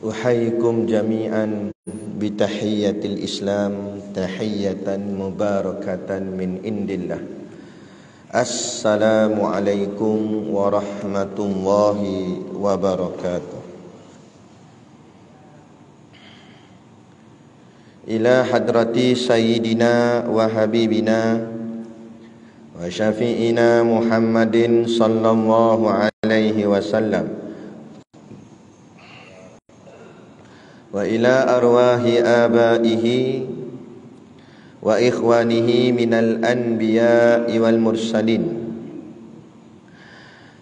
Uhayyikum jami'an bitahiyyatil Islam tahiyyatan mubarakatan min indillah. Assalamualaikum warahmatullahi wabarakatuh. Ila hadrati sayyidina wa habibina wa syafi'ina Muhammadin sallallahu alaihi wasallam wa ila arwahi abaihi wa ikhwanihi minal anbiya'i wal mursalin.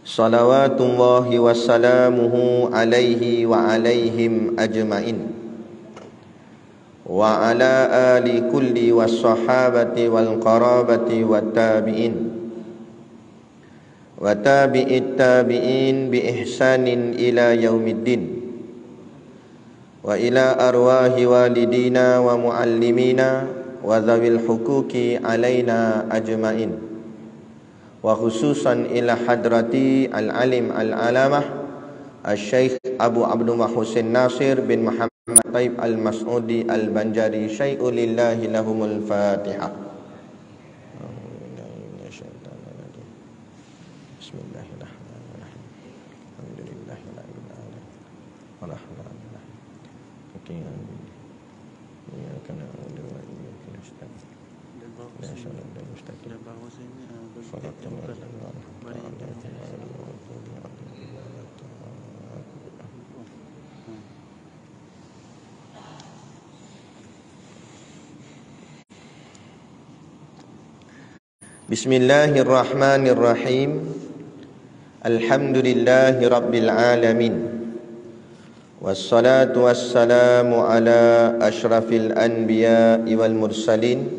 Salawatullahi wassalamuhu alaihi wa alaihim ajma'in wa ala ali kulli wassahabati wal qarabati wat tabi'in wa tabi'it tabi'in bi ihsanin ila yaumiddin. Wa ila arwahi walidina wa muallimina wa dhawil hukuki alaina ajma'in. Wa khususan ila hadrati al-alim al-alamah al-syaikh Abu Abdullah Husain Nasir bin Muhammad Taib al-Mas'udi al-Banjari syai'ulillahi lahumul Fatihah. Bismillahirrahmanirrahim. Alhamdulillahirrahmanirrahim. Bismillahirrahmanirrahim. Alhamdulillahi rabbil alamin. Wassalatu wassalamu ala ashrafil anbiya'i wal mursalin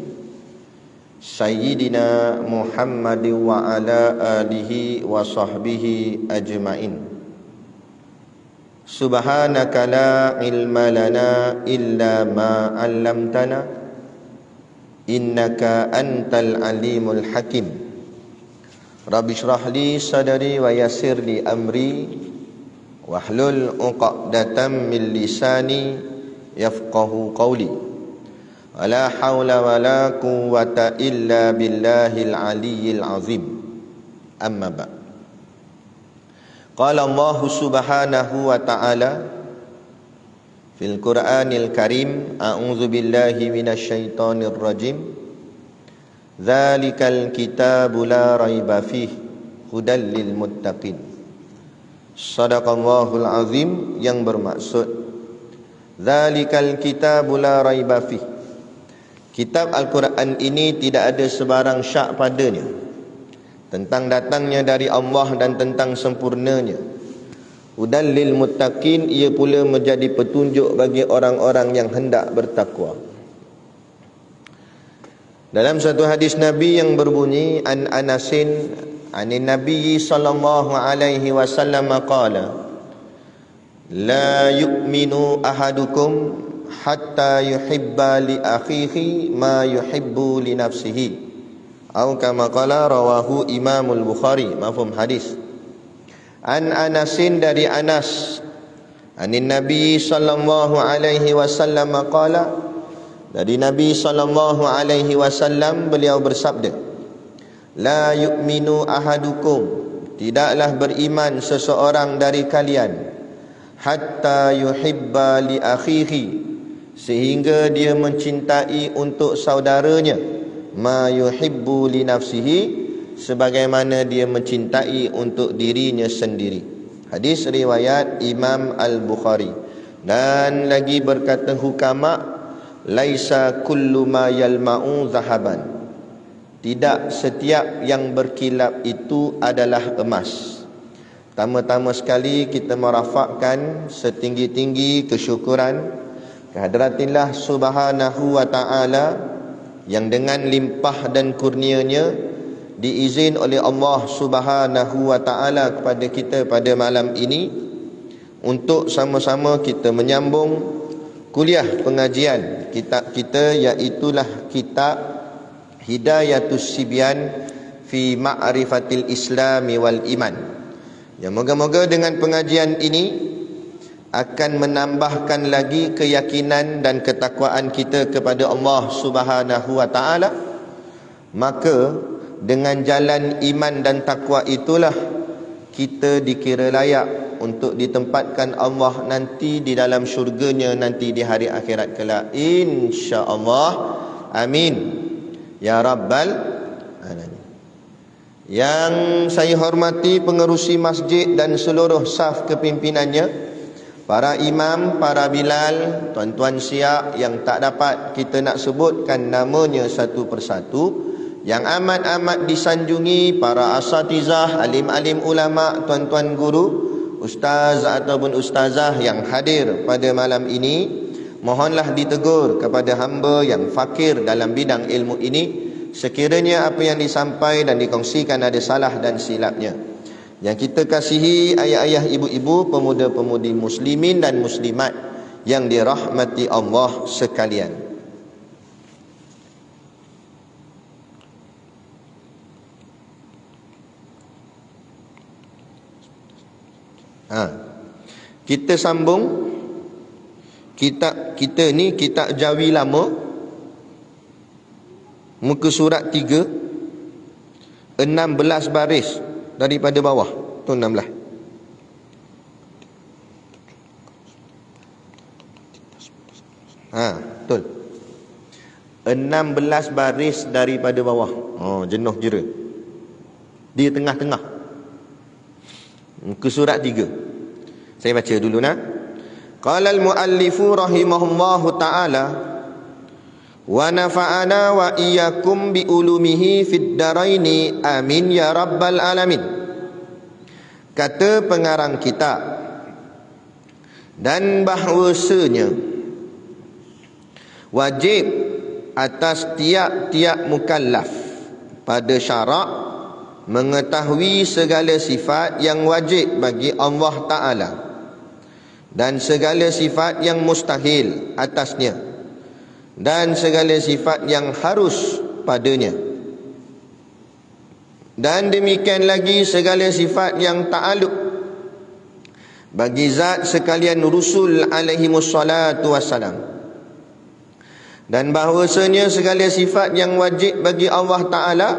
Sayyidina Muhammad wa ala alihi wa sahbihi ajma'in. Subhanaka la ilma lana illa ma 'allamtana innaka antal alimul hakim. Rabbi shrah li sadri wa yassir li amri wahlul 'uqdatam min lisani yafqahu qawli. Wala haula wala quwwata illa billahil aliyyil azim. Amma ba'. Qala Allah subhanahu wa ta'ala fil Qur'anil Karim, a'udzu billahi minasy syaithanir rajim. Dzalikal kitabu la raiba fihi hudal lil muttaqin. Shadaqallahul azim, yang bermaksud dzalikal kitabu la raiba fihi, kitab Al-Quran ini tidak ada sebarang syak padanya tentang datangnya dari Allah dan tentang sempurnanya. Hudal lil muttaqin, ia pula menjadi petunjuk bagi orang-orang yang hendak bertakwa. Dalam satu hadis Nabi yang berbunyi, an Anasin anin Nabi sallallahu alaihi wasallam qala, la yu'minu ahadukum hatta yuhibba li akhihi ma yuhibbu li nafsihi, atau kama qala, rawahu Imamul Bukhari. Mafhum hadis. An Anasin, dari Anas, anin Nabi sallallahu alaihi wasallam qala, dari Nabi sallallahu alaihi wasallam beliau bersabda, la yu'minu ahadukum, tidaklah beriman seseorang dari kalian, hatta yuhibba li akhihi, sehingga dia mencintai untuk saudaranya, ma yuhibbu li nafsihi, sebagaimana dia mencintai untuk dirinya sendiri. Hadis riwayat Imam Al-Bukhari. Dan lagi berkata hukama, laisa kullu ma yalma'u zahaban, tidak setiap yang berkilap itu adalah emas. Pertama-tama sekali kita merafakkan setinggi-tinggi kesyukuran kehadiratillah subhanahu wa ta'ala, yang dengan limpah dan kurnianya diizin oleh Allah subhanahu wa ta'ala kepada kita pada malam ini untuk sama-sama kita menyambung kuliah pengajian kitab kita, iaitulah kitab Hidayatus Sibyan fi Ma'rifatil Islami wal Iman. Ya, moga-moga dengan pengajian ini akan menambahkan lagi keyakinan dan ketakwaan kita kepada Allah Subhanahu wa taala, maka dengan jalan iman dan takwa itulah kita dikira layak untuk ditempatkan Allah nanti di dalam syurganya nanti di hari akhirat kelak, insya-Allah. Amin ya rabbal alamin. Yang saya hormati pengerusi masjid dan seluruh saf kepimpinannya, para imam, para bilal, tuan-tuan siap yang tak dapat kita nak sebutkan namanya satu persatu, yang amat-amat disanjungi para asatizah, alim-alim ulama, tuan-tuan guru, ustaz ataupun ustazah yang hadir pada malam ini, mohonlah ditegur kepada hamba yang fakir dalam bidang ilmu ini sekiranya apa yang disampaikan dan dikongsikan ada salah dan silapnya. Yang kita kasihi ayah-ayah, ibu-ibu, pemuda-pemudi muslimin dan muslimat yang dirahmati Allah sekalian. Kita sambung kitab kita ni, kitab Jawi Lama, muka surat 3, 16 baris daripada bawah tu 16. Betul. 16 baris daripada bawah. Jenuh jera. Di tengah-tengah. Muka surat 3. Saya baca dulu nak. Qala al-muallifu rahimahullahu ta'ala wa nafa'ana wa iyyakum bi ulumihi fid daraini amin ya rabbal alamin. Kata pengarang kitab, dan bahawasanya wajib atas tiap-tiap mukallaf pada syarak mengetahui segala sifat yang wajib bagi Allah Ta'ala dan segala sifat yang mustahil atasnya dan segala sifat yang harus padanya, dan demikian lagi segala sifat yang ta'aluk bagi zat sekalian Rasul alaihimus salatu wassalam, dan bahawasanya segala sifat yang wajib bagi Allah Ta'ala,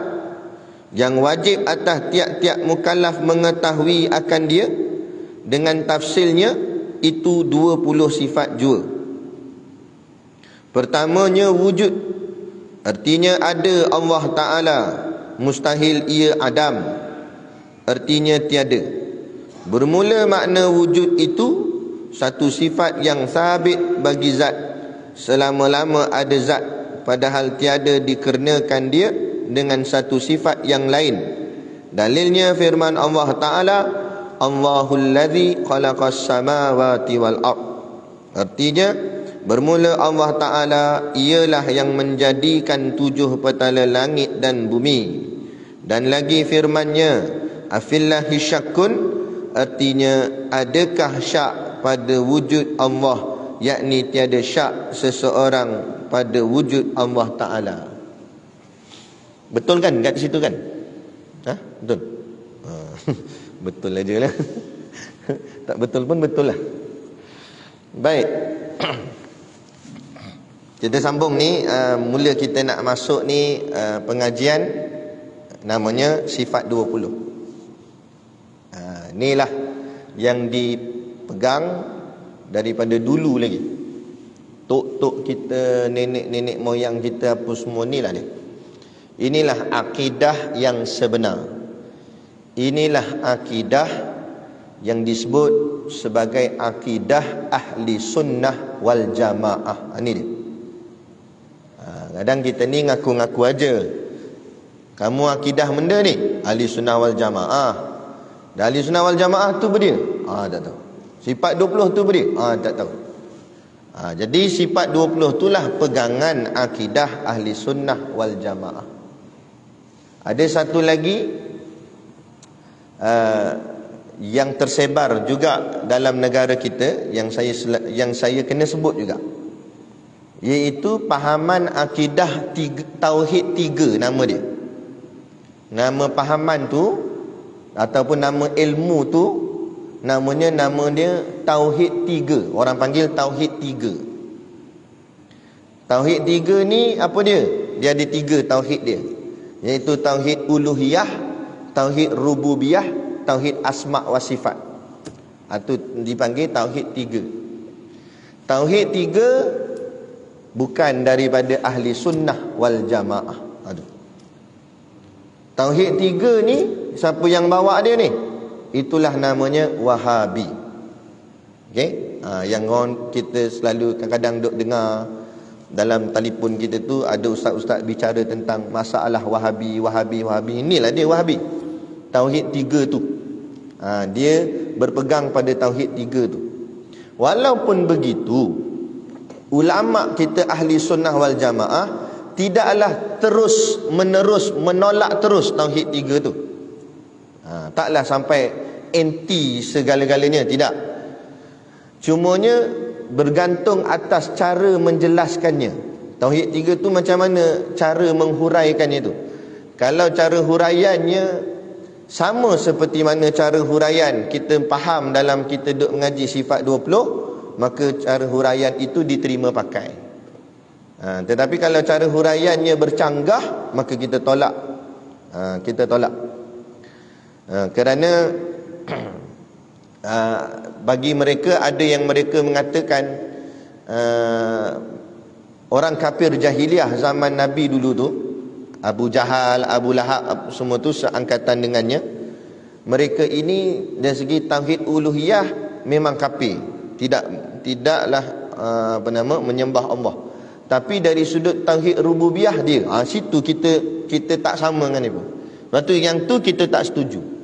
yang wajib atas tiap-tiap mukallaf mengetahui akan dia dengan tafsilnya, itu 20 sifat jua. Pertamanya wujud, artinya ada Allah Ta'ala, mustahil ia adam, artinya tiada. Bermula makna wujud itu satu sifat yang sabit bagi zat selama-lama ada zat, padahal tiada dikarenakan dia dengan satu sifat yang lain. Dalilnya firman Allah Ta'ala, Allahul ladzi khalaqas samawati wal ard. Artinya bermula Allah Ta'ala ialah yang menjadikan 7 petala langit dan bumi. Dan lagi firman-Nya, afillahi syakkun, artinya adakah syak pada wujud Allah, yakni tiada syak seseorang pada wujud Allah Ta'ala. Betul kan kat situ kan? Betul. Betul aja lah. Tak betul pun betul lah. Baik. Kita sambung ni, mula kita nak masuk ni pengajian namanya sifat 20. Inilah yang dipegang daripada dulu lagi. Tok-tok kita, nenek-nenek moyang kita apa semua ni lah dia. Inilah akidah yang sebenar. Inilah akidah yang disebut sebagai akidah ahli sunnah wal jamaah. Ini dia. Kadang kita ni ngaku-ngaku aja. Kamu akidah benda ni ahli sunnah wal jamaah. Dan ahli sunnah wal jamaah tu berdiri? Tak tahu. Sifat 20 tu berdiri? Tak tahu. Jadi sifat 20 itulah pegangan akidah ahli sunnah wal jamaah. Ada satu lagi yang tersebar juga dalam negara kita, yang saya kena sebut juga, iaitu pahaman akidah tauhid 3 nama dia. Nama pahaman tu ataupun nama ilmu tu Nama dia Tauhid 3. Orang panggil Tauhid 3. Tauhid 3 ni apa dia? Dia ada 3 tauhid dia, iaitu Tauhid Uluhiyah, Tauhid Rububiyah, Tauhid Asma' wa Sifat. Itu dipanggil Tauhid 3. Tauhid 3 bukan daripada ahli sunnah wal jamaah. Tauhid 3 ni, siapa yang bawa dia ni? Itulah namanya Wahabi. Okey? Yang orang kita selalu kadang-kadang duk dengar dalam telefon kita tu, ada ustaz-ustaz bicara tentang masalah Wahabi. Inilah dia Wahabi. Tauhid 3 tu. Dia berpegang pada Tauhid 3 tu. Walaupun begitu, ulama kita ahli sunnah wal jamaah tidaklah terus menerus menolak terus Tauhid 3 tu. Taklah sampai anti segala-galanya, tidak. Cumanya bergantung atas cara menjelaskannya. Tauhid 3 tu macam mana cara menghuraikannya tu. Kalau cara huraiannya sama seperti mana cara huraian kita faham dalam kita duk mengaji sifat 20, maka cara huraian itu diterima pakai. Tetapi kalau cara huraiannya bercanggah, maka kita tolak. Kita tolak. Kerana bagi mereka, ada yang mereka mengatakan orang kafir jahiliah zaman Nabi dulu tu, Abu Jahal, Abu Lahab, semua tu seangkatan dengannya, mereka ini dari segi tauhid uluhiyah memang kafir, tidaklah menyembah Allah. Tapi dari sudut tauhid rububiyah dia, situ kita tak sama dengan dia. Lepas tu yang tu kita tak setuju.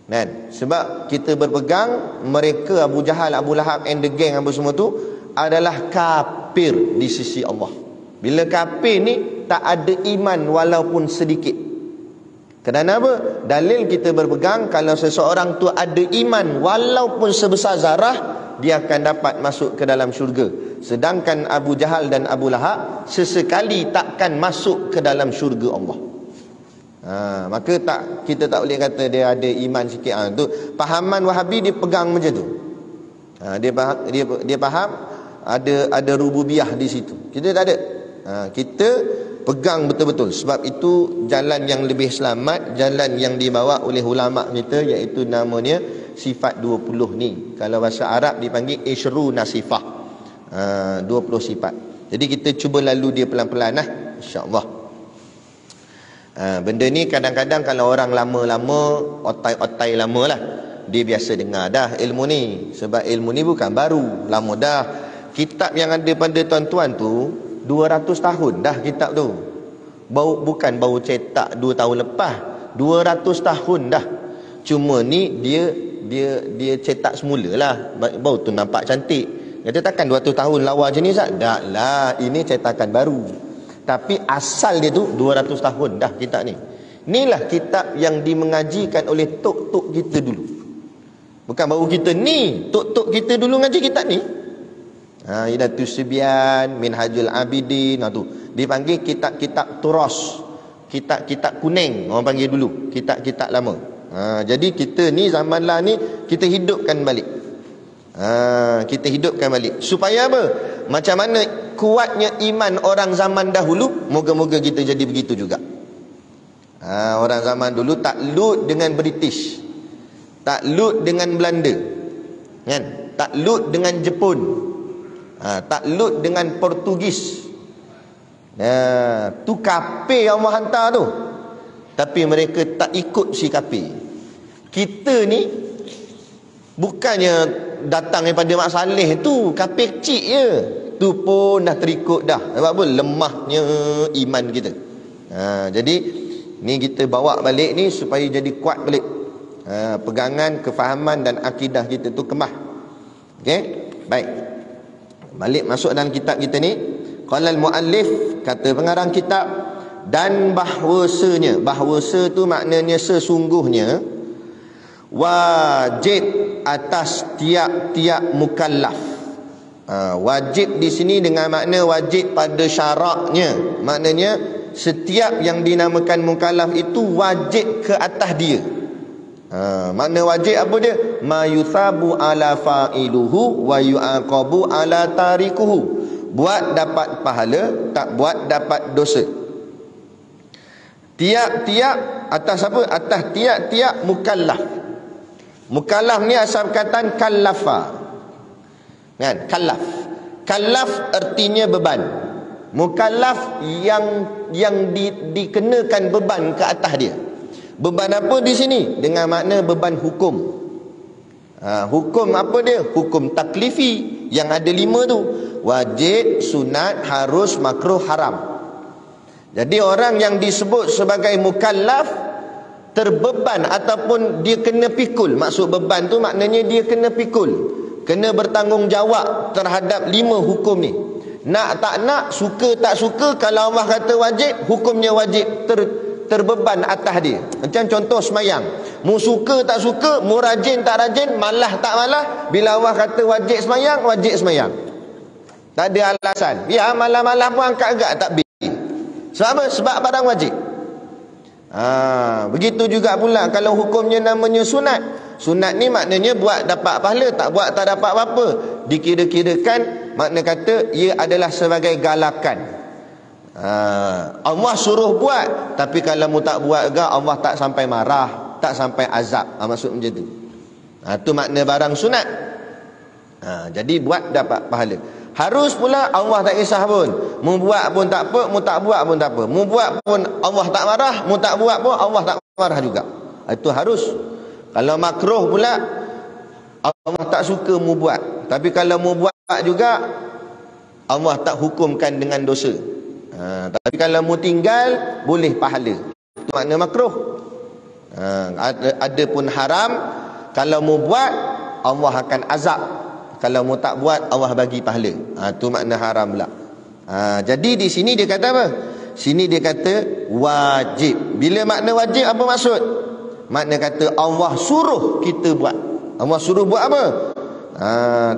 Kan? Sebab kita berpegang mereka Abu Jahal, Abu Lahab and the gang apa semua tu adalah kafir di sisi Allah. Bila kafir ni tak ada iman walaupun sedikit. Kerana apa? Dalil kita berpegang kalau seseorang tu ada iman walaupun sebesar zarah, dia akan dapat masuk ke dalam syurga. Sedangkan Abu Jahal dan Abu Lahab sesekali takkan masuk ke dalam syurga Allah. Maka kita tak boleh kata dia ada iman sikit. Tu pahaman Wahabi dia pegang macam tu. Dia faham ada rububiyah di situ. Kita tak ada. Kita pegang betul-betul. Sebab itu jalan yang lebih selamat, jalan yang dibawa oleh ulama kita, iaitu namanya sifat 20 ni. Kalau bahasa Arab dipanggil isyruna sifah. 20 sifat. Jadi kita cuba lalu dia pelan-pelan lah, insya-Allah. Benda ni kadang-kadang kalau orang lama-lama, otai-otai lama lah, dia biasa dengar dah ilmu ni. Sebab ilmu ni bukan baru, lama dah. Kitab yang ada pada tuan-tuan tu 200 tahun dah kitab tu. Bukan baru cetak 2 tahun lepas, 200 tahun dah. Cuma ni dia cetak semula lah, baru tu nampak cantik. Kata takkan 200 tahun lawa macam ni Ustaz? Tak lah, ini cetakan baru. Tapi asal dia tu 200 tahun dah kitab ni. Inilah kitab yang dimengajikan oleh tok-tok kita dulu. Bukan baru kita ni, tok-tok kita dulu ngaji kitab ni. Hidatus Sibyan, Minhajul Abidin, tu dipanggil kitab-kitab turas, kitab-kitab kuning orang panggil dulu, kitab-kitab lama. Jadi kita ni zaman lah ni kita hidupkan balik. Kita hidupkan balik. Supaya apa? Macam mana kuatnya iman orang zaman dahulu, moga-moga kita jadi begitu juga. Orang zaman dulu takluk dengan British, takluk dengan Belanda, kan? Takluk dengan Jepun, takluk dengan Portugis. Tu kafir Allah hantar tu. Tapi mereka tak ikut si kafir. Kita ni bukannya datang daripada Mak Saleh tu, kafir kecil je. Tu pun dah terikut dah. Sebab apa? Lemahnya iman kita. Jadi ni kita bawa balik ni supaya jadi kuat balik. Pegangan, kefahaman dan akidah kita tu kemah. Okey? Baik. Balik masuk dalam kitab kita ni. Qala al-muallif, kata pengarang kitab, dan bahwasanya, bahwasa tu maknanya sesungguhnya, wajib atas tiap-tiap mukallaf. Wajib di sini dengan makna wajib pada syaraknya. Maknanya setiap yang dinamakan mukallaf itu wajib ke atas dia. Makna wajib apa dia? Ma yuthabu ala fa'iluhu wa yu'aqabu ala tarikuhu. Buat dapat pahala, tak buat dapat dosa. Tiap-tiap atas apa? Atas tiap-tiap mukallaf. Mukallaf ni asal perkataan kallafa. Kan? Kallaf. Kallaf artinya beban. Mukallaf yang dikenakan beban ke atas dia. Beban apa di sini? Dengan makna beban hukum. Hukum apa dia? Hukum taklifi yang ada 5 tu. Wajib, sunat, harus, makruh, haram. Jadi orang yang disebut sebagai mukallaf terbeban ataupun dia kena pikul. Maksud beban tu maknanya dia kena pikul, kena bertanggungjawab terhadap 5 hukum ni. Nak tak nak, suka tak suka, kalau Allah kata wajib, hukumnya wajib terbeban atas dia. Macam contoh semayang. Mu suka tak suka, mu rajin tak rajin, malah tak malah, bila Allah kata wajib semayang, wajib semayang. Tak ada alasan. Ya, malam-malam pun angkat agak takbir. Sebab apa? Sebab barang wajib. Begitu juga pula kalau hukumnya namanya sunat. Sunat ni maknanya buat dapat pahala, tak buat tak dapat apa-apa. Dikira-kirakan, makna kata ia adalah sebagai galakan. Allah suruh buat, tapi kalau mu tak buat juga, Allah tak sampai marah, tak sampai azab. Maksud macam tu. Tu makna barang sunat. Jadi buat dapat pahala. Harus pula Allah tak kisah pun. Mu buat pun tak apa, mu tak buat pun tak apa. Mu buat pun Allah tak marah, mu tak buat pun Allah tak marah juga. Itu harus. Kalau makruh pula, Allah tak suka mu buat. Tapi kalau mu buat juga, Allah tak hukumkan dengan dosa. Tapi kalau mu tinggal, boleh pahala. Itu makna makruh. Ada pun haram, kalau mu buat, Allah akan azab. Kalau mu tak buat, Allah bagi pahala. Itu makna haram pula. Jadi di sini dia kata apa? Sini dia kata wajib. Bila makna wajib apa maksud? Makna kata Allah suruh kita buat. Allah suruh buat apa?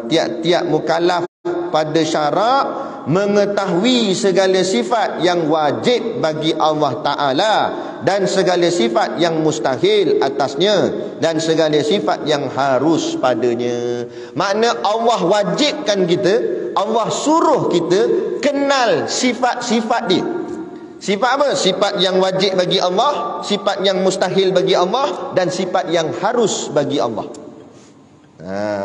Tiap-tiap mukallaf pada syarak mengetahui segala sifat yang wajib bagi Allah Ta'ala dan segala sifat yang mustahil atasnya dan segala sifat yang harus padanya. Makna Allah wajibkan kita, Allah suruh kita kenal sifat-sifat dia. Sifat apa? Sifat yang wajib bagi Allah, sifat yang mustahil bagi Allah, dan sifat yang harus bagi Allah.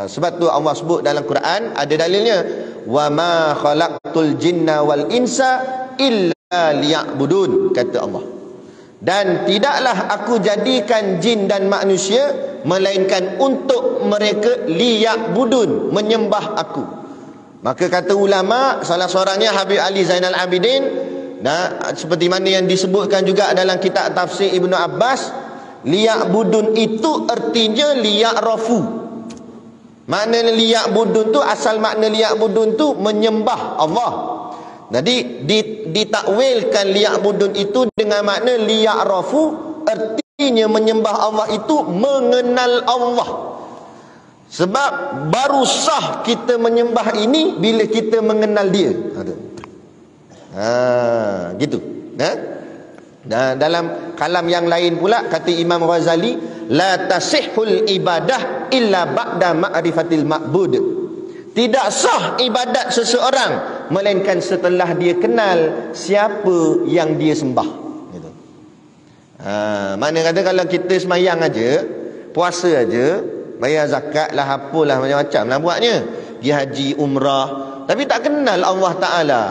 Sebab tu Allah sebut dalam Quran, ada dalilnya, wa ma khalaqtul jinna wal insa illa liya'budun, kata Allah. Dan tidaklah aku jadikan jin dan manusia melainkan untuk mereka liya'budun, menyembah aku. Maka kata ulama, salah seorangnya Habib Ali Zainal Abidin, seperti mana yang disebutkan juga dalam kitab tafsir Ibnu Abbas, liya'budun itu artinya liya'rafu. Makna liya'budun tu, asal makna liya'budun tu menyembah Allah. Jadi ditakwilkan liya'budun itu dengan makna liya'rafu, artinya menyembah Allah itu mengenal Allah. Sebab baru sah kita menyembah ini bila kita mengenal dia. Gitu. Dan dalam kalam yang lain pula kata Imam Ghazali, la tasihhul ibadah illa ba'da ma'rifatil ma'bud. Tidak sah ibadat seseorang melainkan setelah dia kenal siapa yang dia sembah. Gitu. Makna kata kalau kita semayang aja, puasa aja, bayar zakat lah, apalah macam-macam lah buatnya, pergi haji, umrah, tapi tak kenal Allah Ta'ala,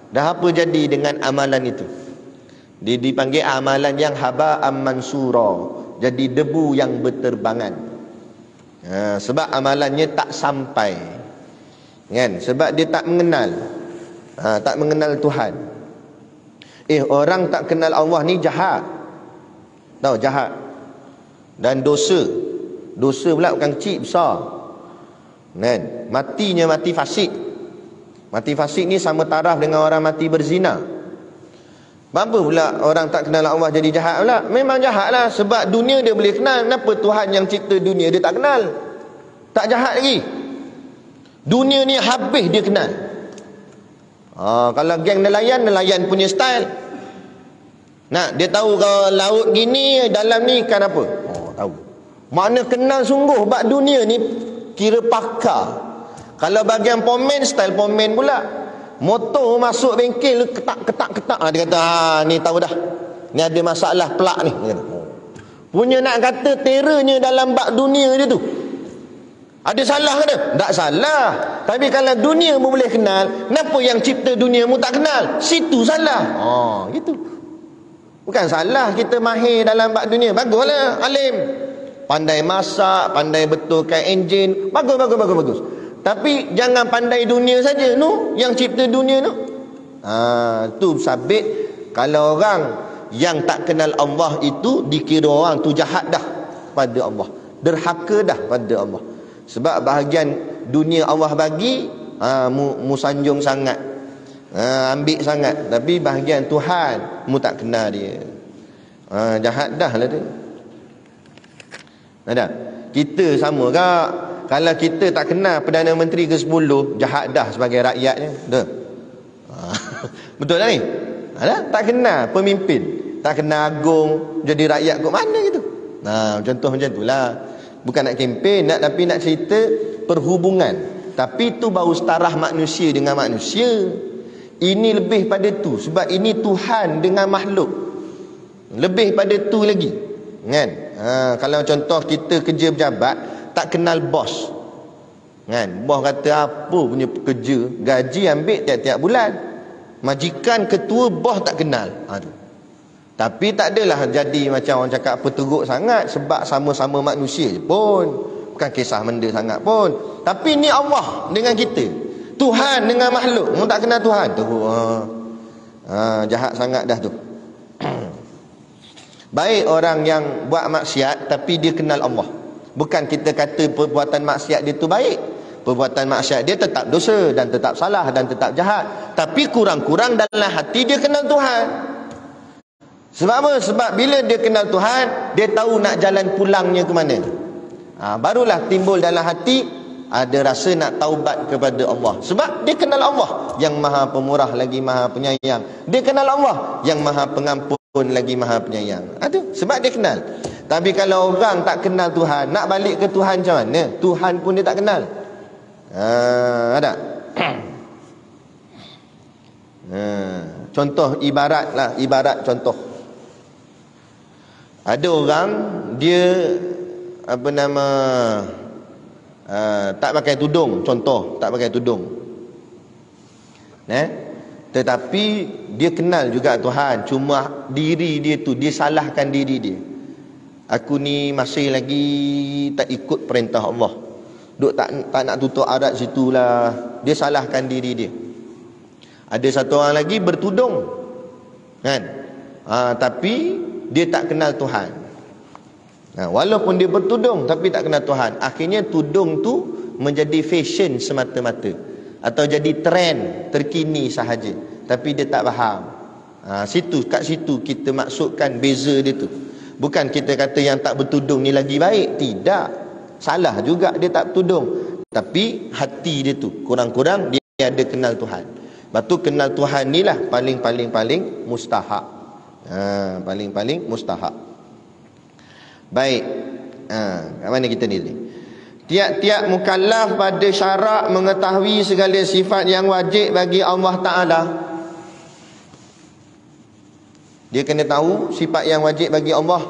dah apa jadi dengan amalan itu? Dia dipanggil amalan yang haba'an mansura, jadi debu yang berterbangan. Sebab amalannya tak sampai, kan? Sebab dia tak mengenal, tak mengenal Tuhan. Orang tak kenal Allah ni jahat. Tahu, jahat. Dan dosa pula bukan kecil, besar, kan? Matinya mati fasik. Mati fasik ni sama taraf dengan orang mati berzina. Apa pula orang tak kenal Allah jadi jahat pula? Memang jahat lah. Sebab dunia dia boleh kenal. Kenapa Tuhan yang cipta dunia dia tak kenal? Tak jahat lagi. Dunia ni habis dia kenal. Kalau geng nelayan punya style. Nah, dia tahu kalau laut gini, dalam ni kan apa? Tahu. Makna kenal sungguh bab dunia ni kira pakar. Kalau bahagian pomen, style pomen pula. Motor masuk bengkel ketak. Dia kata, ni tahu dah. Ni ada masalah pelak ni. Dia kata, punya nak kata terrornya dalam bab dunia dia tu. Ada salah ke dia? Tak salah. Tapi kalau dunia mu boleh kenal, kenapa yang cipta dunia mu tak kenal? Situ salah. Gitu. Bukan salah kita mahir dalam bab dunia. Baguslah alim. Pandai masak, pandai betulkan enjin. Bagus. Tapi jangan pandai dunia saja nu, yang cipta dunia tu. Tu sabit kalau orang yang tak kenal Allah itu dikira orang tu jahat dah pada Allah, derhaka dah pada Allah. Sebab bahagian dunia Allah bagi, mu sanjung sangat, ambil sangat. Tapi bahagian Tuhan mu tak kenal dia, jahat dah lah tu. Ada kita sama ke? Kalau kita tak kenal Perdana Menteri ke-10, jahat dah sebagai rakyatnya. Betul? Betul tak ni? Tak kenal pemimpin, tak kenal agung, jadi rakyat kot mana gitu. Contoh macam itulah. Bukan nak kempen, tapi nak cerita perhubungan. Tapi tu baru setaraf manusia dengan manusia. Ini lebih pada tu. Sebab ini Tuhan dengan makhluk. Lebih pada tu lagi. Kan? Kalau contoh kita kerja pejabat, tak kenal bos. Kan? Bos kata apa punya pekerja, gaji ambil tiap-tiap bulan. Majikan ketua bos tak kenal. Tapi tak adalah jadi macam orang cakap apa teruk sangat, sebab sama-sama manusia je pun. Bukan kisah menda sangat pun. Tapi ni Allah dengan kita, Tuhan dengan makhluk. Mu tak kenal Tuhan teruk. Jahat sangat dah tu. Baik orang yang buat maksiat tapi dia kenal Allah. Bukan kita kata perbuatan maksiat dia tu baik. Perbuatan maksiat dia tetap dosa dan tetap salah dan tetap jahat. Tapi kurang-kurang dalam hati dia kenal Tuhan. Sebab apa? Sebab bila dia kenal Tuhan, dia tahu nak jalan pulangnya ke mana. Barulah timbul dalam hati ada rasa nak taubat kepada Allah. Sebab dia kenal Allah yang Maha Pemurah lagi Maha Penyayang. Dia kenal Allah yang Maha Pengampun lagi Maha Penyayang. Sebab dia kenal. Tapi kalau orang tak kenal Tuhan, nak balik ke Tuhan macam mana? Tuhan pun dia tak kenal. Ada? Contoh ibarat contoh. Ada orang dia tak pakai tudung, contoh, tak pakai tudung. Tetapi dia kenal juga Tuhan, cuma diri dia tu dia salahkan diri dia. Aku ni masih lagi tak ikut perintah Allah. Duk tak nak tutup aurat situlah. Dia salahkan diri dia. Ada satu orang lagi bertudung. Kan? Tapi dia tak kenal Tuhan. Walaupun dia bertudung tapi tak kenal Tuhan, akhirnya tudung tu menjadi fashion semata-mata, atau jadi trend terkini sahaja, tapi dia tak faham. Kat situ kita maksudkan beza dia tu. Bukan kita kata yang tak bertudung ni lagi baik. Tidak. Salah juga dia tak bertudung. Tapi hati dia tu kurang-kurang dia ada kenal Tuhan. Lepas tu kenal Tuhan ni lah paling mustahak. Paling mustahak. Baik. Kat mana kita ni? Tiap-tiap mukallaf pada syarak mengetahui segala sifat yang wajib bagi Allah Ta'ala. Dia kena tahu sifat yang wajib bagi Allah.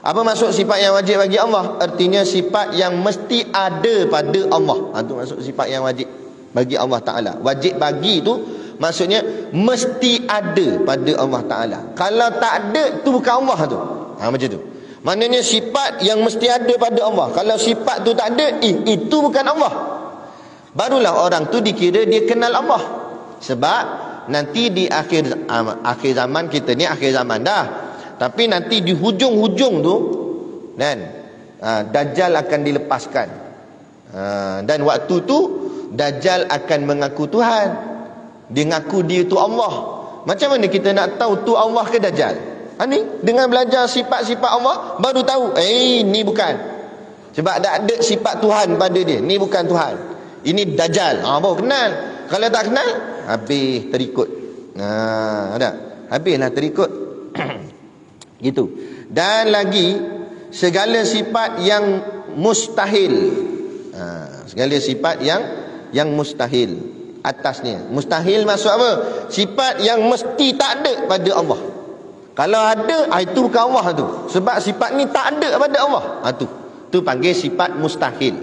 Apa maksud sifat yang wajib bagi Allah? Artinya sifat yang mesti ada pada Allah. Itu maksud sifat yang wajib bagi Allah Ta'ala. Wajib bagi tu maksudnya mesti ada pada Allah Ta'ala. Kalau tak ada, tu bukan Allah tu. Macam tu. Maknanya sifat yang mesti ada pada Allah. Kalau sifat tu tak ada, itu bukan Allah. Barulah orang tu dikira dia kenal Allah. Sebab nanti di akhir zaman, kita ni akhir zaman dah. Tapi nanti di hujung-hujung tu, kan, Dajjal akan dilepaskan. Dan waktu tu Dajjal akan mengaku Tuhan. Dia ngaku dia tu Allah. Macam mana kita nak tahu tu Allah ke Dajjal? Ni dengan belajar sifat-sifat Allah baru tahu, ni bukan. Sebab tak ada sifat Tuhan pada dia. Ni bukan Tuhan. Ini Dajjal. Baru kenal. Kalau tak kenal, habis terikut. Ada. Habislah terikut. Gitu. Dan lagi, segala sifat yang mustahil. Segala sifat yang mustahil atasnya. Mustahil maksud apa? Sifat yang mesti tak ada pada Allah. Kalau ada, itu bukan Allah tu. Sebab sifat ni tak ada pada Allah. Tu panggil sifat mustahil.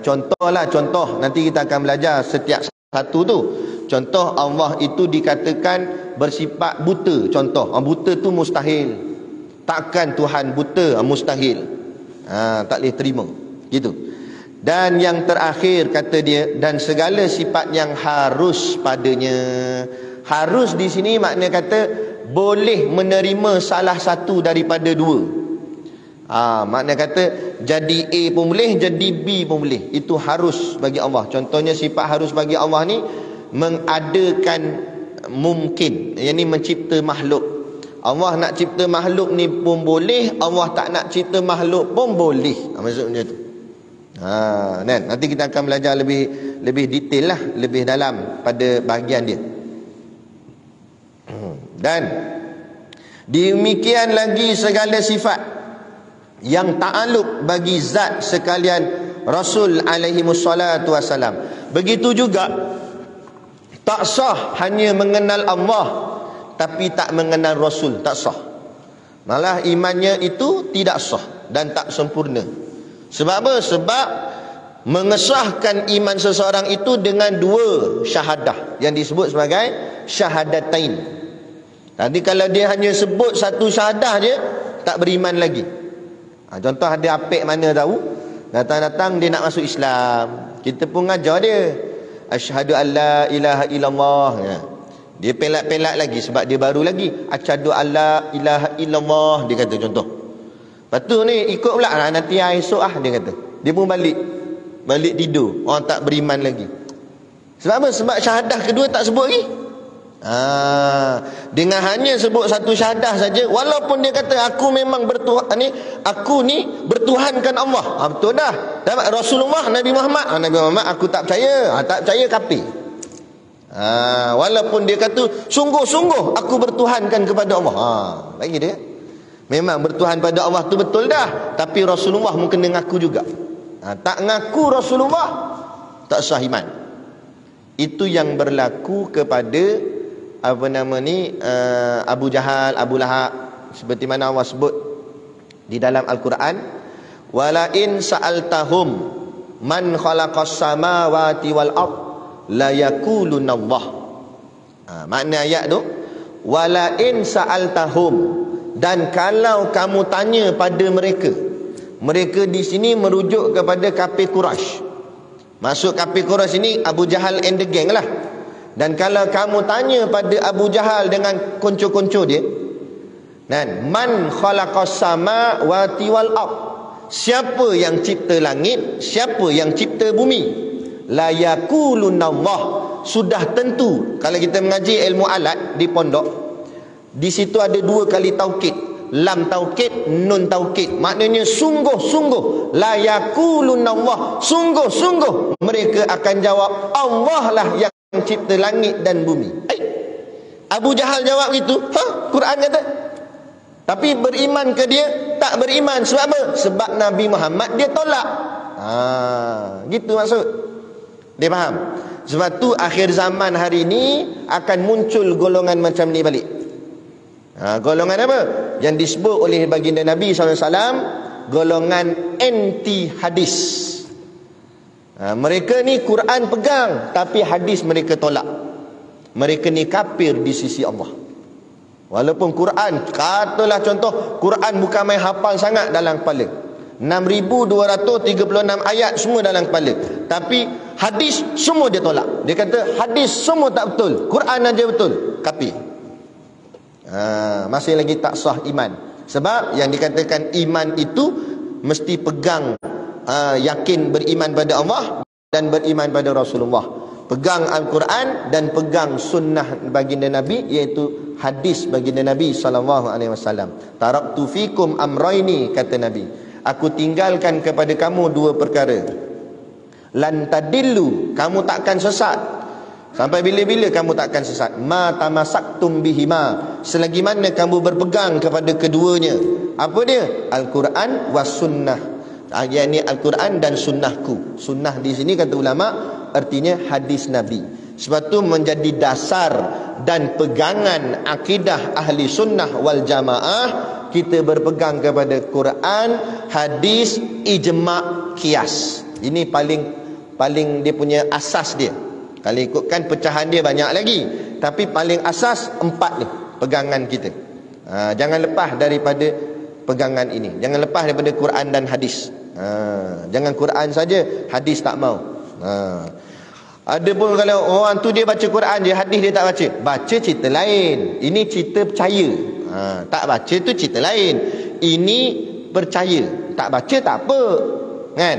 Contoh nanti kita akan belajar setiap satu tu. Contoh, Allah itu dikatakan bersifat buta. Contoh, buta tu mustahil. Takkan Tuhan buta, mustahil. Tak boleh terima. Gitu. Dan yang terakhir kata dia, dan segala sifat yang harus padanya. Harus di sini makna kata boleh menerima salah satu daripada dua. Makna kata jadi A pun boleh, jadi B pun boleh. Itu harus bagi Allah. Contohnya sifat harus bagi Allah ni mengadakan mungkin, yang ni mencipta makhluk. Allah nak cipta makhluk ni pun boleh, Allah tak nak cipta makhluk pun boleh. Maksudnya tu. Nanti kita akan belajar lebih detail lah, lebih dalam pada bahagian dia. Dan demikian lagi segala sifat yang ta'aluk bagi zat sekalian Rasul alaihi wassalatu wassalam. Begitu juga tak sah hanya mengenal Allah tapi tak mengenal Rasul, tak sah. Malah imannya itu tidak sah dan tak sempurna. Sebab apa? Sebab mengesahkan iman seseorang itu dengan dua syahadah yang disebut sebagai syahadatain. Tadi kalau dia hanya sebut satu syahadah je, tak beriman lagi. Contoh ada apek mana tahu, datang-datang dia nak masuk Islam, kita pun ngajar dia asyhadu alla ilaha illallah. Dia pelak-pelak lagi sebab dia baru lagi. Asyhadu alla ilaha illallah, dia kata contoh. Lepas tu ni ikut pula, nanti esok dia kata. Dia pun balik tidur. Orang tak beriman lagi. Sebab apa? Sebab syahadah kedua tak sebut lagi. Dengan hanya sebut satu syahadah saja, walaupun dia kata aku memang bertuhan ni, aku ni bertuhankan Allah. Betul dah. Dan Rasulullah Nabi Muhammad, aku tak percaya. Tak percaya kafir. Walaupun dia kata sungguh-sungguh aku bertuhankan kepada Allah. Lagi dia memang bertuhan pada Allah tu betul dah, tapi Rasulullah mungkin mengaku juga. Tak ngaku Rasulullah, tak sah iman. Itu yang berlaku kepada Abu Jahal, Abu Lahab, seperti mana Allah sebut di dalam Al-Quran, wala in sa'altahum man khalaqas samawati wal ard la yaquluna Allah. Makna ayat tu, wala in sa'altahum, dan kalau kamu tanya pada mereka. Mereka di sini merujuk kepada kafir Quraisy. Masuk kafir Quraisy ini Abu Jahal and the gang lah. Dan kalau kamu tanya pada Abu Jahal dengan konco-konco dia, man khalaqas samawati wal ard, siapa yang cipta langit, siapa yang cipta bumi, la yaquluna Allah, sudah tentu. Kalau kita mengaji ilmu alat di pondok, di situ ada dua kali taukid, lam taukid, nun taukid. Maknanya sungguh-sungguh, la yaquluna Allah, sungguh-sungguh mereka akan jawab Allah lah yang cipta langit dan bumi. Abu Jahal jawab gitu. Quran kata. Tapi beriman ke dia? Tak beriman. Sebab apa? Sebab Nabi Muhammad dia tolak. Gitu maksud. Dia faham? Sebab tu akhir zaman hari ini akan muncul golongan macam ni balik. Golongan apa? Yang disebut oleh baginda Nabi SAW, golongan anti hadis. Mereka ni Quran pegang, tapi hadis mereka tolak. Mereka ni kafir di sisi Allah. Walaupun Quran, katalah contoh, Quran bukan main hafal sangat dalam kepala, 6,236 ayat semua dalam kepala, tapi hadis semua dia tolak. Dia kata hadis semua tak betul, Quran aja betul. Kafir. Masih lagi tak sah iman. Sebab yang dikatakan iman itu mesti pegang, yakin beriman pada Allah dan beriman pada Rasulullah, pegang Al-Quran dan pegang sunnah baginda Nabi, iaitu hadis baginda Nabi SAW. Taraktu fikum amraini, kata Nabi, aku tinggalkan kepada kamu dua perkara. Lan tadillu, kamu takkan sesat. Sampai bila-bila kamu takkan sesat. Ma tamasaktum bihima, selagi mana kamu berpegang kepada keduanya. Apa dia? Al-Quran was sunnah. Yakni Al-Quran dan sunnahku. Sunnah di sini kata ulama artinya hadis Nabi. Sebab tu menjadi dasar dan pegangan akidah ahli sunnah wal jamaah. Kita berpegang kepada Quran, hadis, ijma', qiyas. Ini paling dia punya asas dia. Kalau ikutkan pecahan dia banyak lagi, tapi paling asas 4 ni pegangan kita. Jangan lepas daripada pegangan ini. Jangan lepas daripada Quran dan hadis. Jangan Quran saja, hadis tak mau. Ada pun kalau orang tu dia baca Quran je, hadis dia tak baca. Baca cerita lain. Ini cerita percaya. Tak baca tu cerita lain. Ini percaya. Tak baca tak apa. Kan?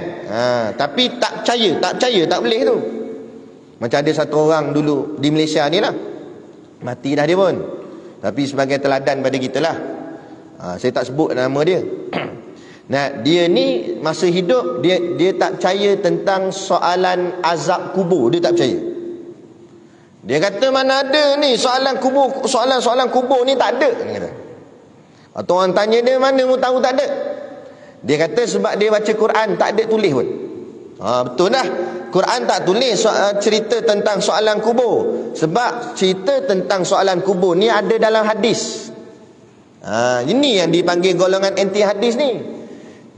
Tapi tak percaya tak boleh tu. Macam ada satu orang dulu di Malaysia ni lah, mati dah dia pun, tapi sebagai teladan pada kita lah. Saya tak sebut nama dia. Nah, dia ni masa hidup dia tak percaya tentang soalan azab kubur. Dia tak percaya. Dia kata mana ada ni soalan kubur, soalan kubur ni tak ada. Dia kata. Atau orang tanya dia, mana mu tahu tak ada? Dia kata sebab dia baca Quran tak ada tulis pun. Betul dah. Quran tak tulis cerita tentang soalan kubur. Sebab cerita tentang soalan kubur ni ada dalam hadis. Ini yang dipanggil golongan anti hadis ni.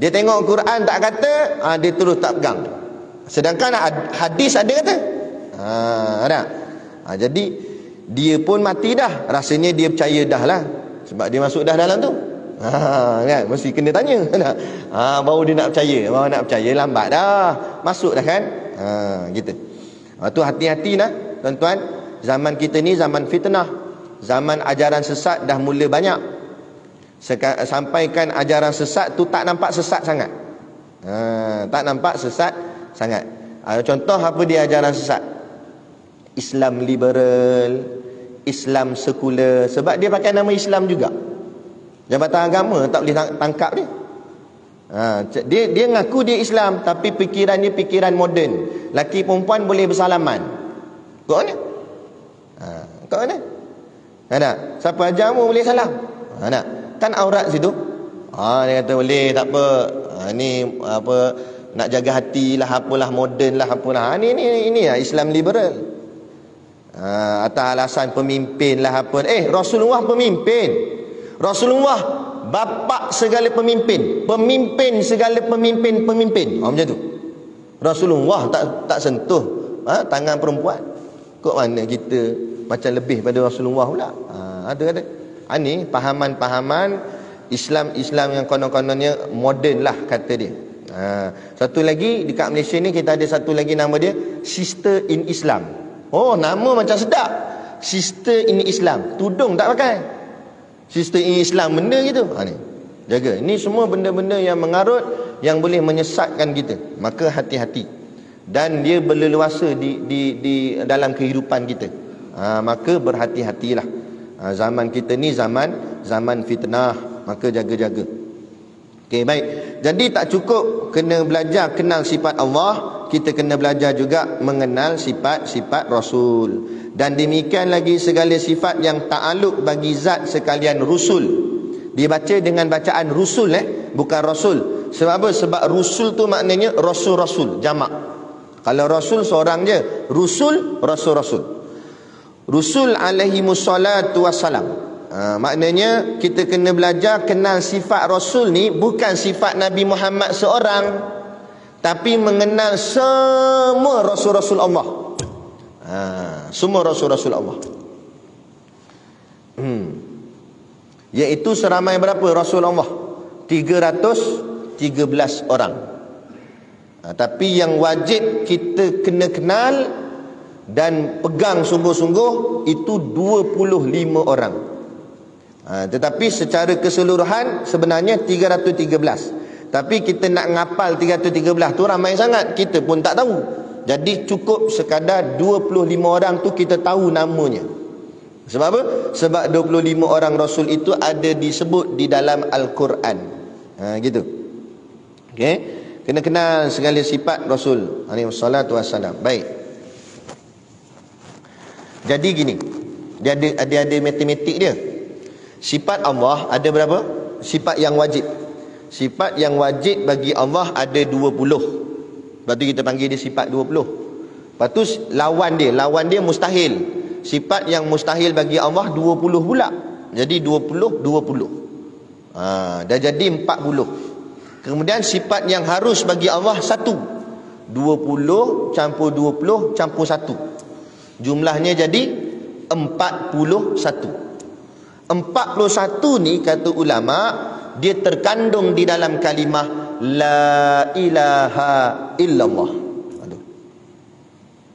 Dia tengok Quran tak kata, dia terus tak pegang. Sedangkan hadis ada kata. Ada. Jadi dia pun mati dah. Rasanya dia percaya dah lah. Sebab dia masuk dah dalam tu. Kan? Mesti kena tanya. Baru dia nak percaya. Baru nak percaya lambat dah. Masuk dah kan? Gitu. Tu hati-hati lah tuan-tuan. Zaman kita ni zaman fitnah. Zaman ajaran sesat dah mula banyak. Sampaikan ajaran sesat tu tak nampak sesat sangat. Tak nampak sesat sangat. Contoh apa dia ajaran sesat? Islam liberal, Islam sekular. Sebab dia pakai nama Islam juga. Jabatan agama tak boleh tangkap dia. Dia ngaku dia Islam, tapi fikiran dia fikiran moden. Laki perempuan boleh bersalaman. Kau mana? Kau mana? Ada. Siapa ajar mu boleh salam? Ada. Kan aurat situ. Dia kata boleh, tak apa. Ni apa, nak jaga hati lah, apalah, moden lah, apalah. Ini Islam liberal. Atas alasan pemimpin lah apa. Rasulullah pemimpin. Rasulullah bapa segala pemimpin, pemimpin segala pemimpin. Macam tu. Rasulullah tak sentuh tangan perempuan. Kok mana kita macam lebih pada Rasulullah pula? Ada. Ini pahaman Islam yang konon-kononnya moden lah kata dia. Satu lagi dekat Malaysia ni kita ada satu lagi nama dia Sister in Islam. Nama macam sedap. Sister in Islam. Tudung tak pakai. Sister in Islam, benda gitu. Ni jaga. Ini semua benda-benda yang mengarut, yang boleh menyesatkan kita. Maka hati-hati. Dan dia berleluasa di dalam kehidupan kita. Maka berhati-hatilah. Zaman kita ni zaman fitnah. Maka jaga-jaga. Okey, baik. Jadi tak cukup kena belajar kenal sifat Allah, kita kena belajar juga mengenal sifat-sifat Rasul. Dan demikian lagi segala sifat yang ta'aluk bagi zat sekalian rusul. Dibaca dengan bacaan rusul, bukan rasul. Sebab apa? Sebab rusul tu maknanya rasul-rasul, jamak. Kalau rasul seorang je, rusul, rasul-rasul. Rusul alaihimus salatu wassalam. Maknanya kita kena belajar kenal sifat Rasul ni bukan sifat Nabi Muhammad seorang, tapi mengenal semua Rasul-Rasul Allah. Semua Rasul-Rasul Allah. Iaitu seramai berapa Rasul Allah? 313 orang. Tapi yang wajib kita kena kenal dan pegang sungguh-sungguh itu 25 orang. Tetapi secara keseluruhan sebenarnya 313. Tapi kita nak ngapal 313 tu ramai sangat, kita pun tak tahu. Jadi cukup sekadar 25 orang tu kita tahu namanya. Sebab apa? Sebab 25 orang Rasul itu ada disebut di dalam Al-Quran. Gitu. Okey. Kena kenal segala sifat Rasul alaihi wassalatu wassalam. Baik. Jadi gini, dia ada matematik dia. Sifat Allah ada berapa? Sifat yang wajib. Sifat yang wajib bagi Allah ada 20. Lepas tu kita panggil dia sifat 20. Lepas tu lawan dia mustahil. Sifat yang mustahil bagi Allah 20 pula. Jadi 20 20. Dah jadi 40. Kemudian sifat yang harus bagi Allah 1. 20 campur 20 campur 1. Jumlahnya jadi 41. 41 ni kata ulama, dia terkandung di dalam kalimah la ilaha illallah. Aduh.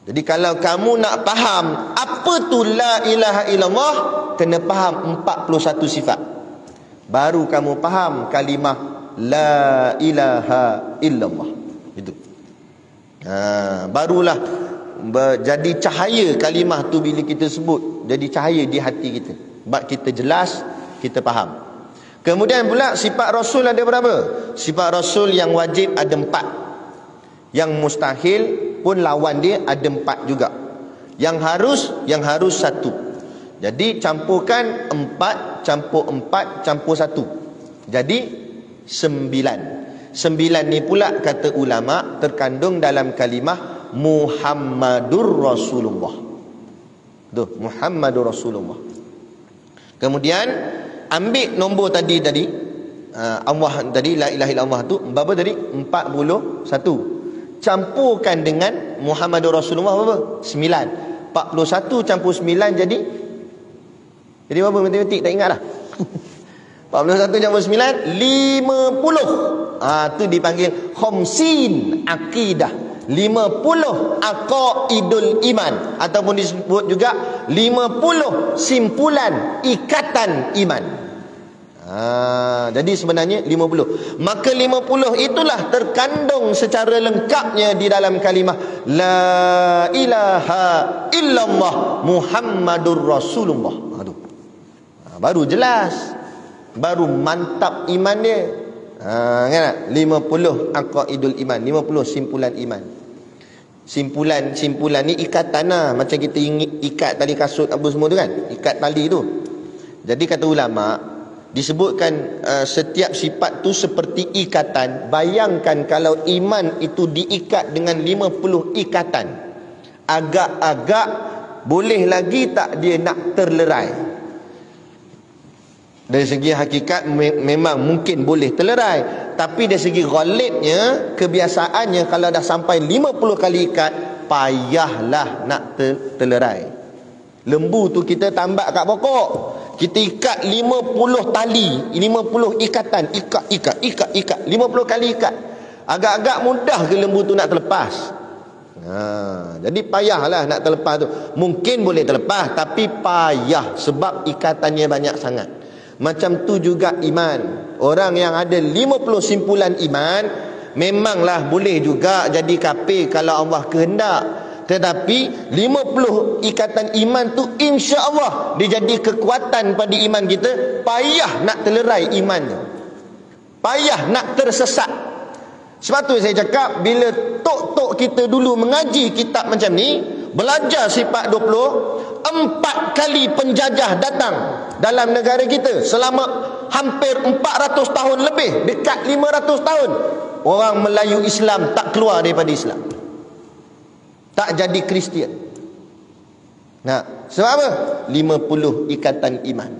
Jadi kalau kamu nak faham apa tu la ilaha illallah, kena faham 41 sifat. Baru kamu faham kalimah la ilaha illallah. Itu. Barulah jadi cahaya kalimah tu bila kita sebut, jadi cahaya di hati kita. Sebab kita jelas, kita faham. Kemudian pula sifat Rasul ada berapa? Sifat Rasul yang wajib ada 4. Yang mustahil pun lawan dia ada 4 juga. Yang harus 1. Jadi campurkan 4 campur 4 campur 1. Jadi 9. 9 ni pula kata ulama terkandung dalam kalimah Muhammadur Rasulullah. Tuh, Muhammadur Rasulullah. Kemudian ambil nombor tadi Allah tadi, la ilaha illallah tu berapa tadi? 41. Campurkan dengan Muhammadur Rasulullah berapa? 9. 41 campur 9 jadi berapa matematik? Tak ingat dah. 41 campur 9 50. Tu dipanggil khamsin akidah. 50 aqaidul iman, ataupun disebut juga 50 simpulan ikatan iman. Jadi sebenarnya 50. Maka 50 itulah terkandung secara lengkapnya di dalam kalimah la ilaha illallah Muhammadur Rasulullah. Baru jelas, baru mantap iman dia. Kan? 50 aqaidul iman, 50 simpulan iman. Simpulan ni ikatan lah. Macam kita ikat tali kasut apa semua tu kan, ikat tali tu. Jadi kata ulama, disebutkan setiap sifat tu seperti ikatan. Bayangkan kalau iman itu diikat dengan 50 ikatan, agak-agak boleh lagi tak dia nak terlerai? Dari segi hakikat memang mungkin boleh terlerai, tapi dari segi ghalibnya, kebiasaannya kalau dah sampai 50 kali ikat, payahlah nak terlerai. Lembu tu kita tambak kat pokok, kita ikat 50 tali, 50 ikatan, ikat 50 kali ikat. Agak-agak mudah ke lembu tu nak terlepas? Jadi payahlah nak terlepas tu. Mungkin boleh terlepas, tapi payah sebab ikatannya banyak sangat. Macam tu juga iman. Orang yang ada 50 simpulan iman, memanglah boleh juga jadi kafir kalau Allah kehendak. Tetapi 50 ikatan iman tu insya-Allah dia jadi kekuatan pada iman kita. Payah nak terlerai iman tu, payah nak tersesat. Sebab tu saya cakap, bila tok-tok kita dulu mengaji kitab macam ni, belajar sifat 20, 4 kali penjajah datang dalam negara kita selama hampir 400 tahun lebih, dekat 500 tahun. Orang Melayu Islam tak keluar daripada Islam, tak jadi Kristian. Sebab apa? 50 ikatan iman.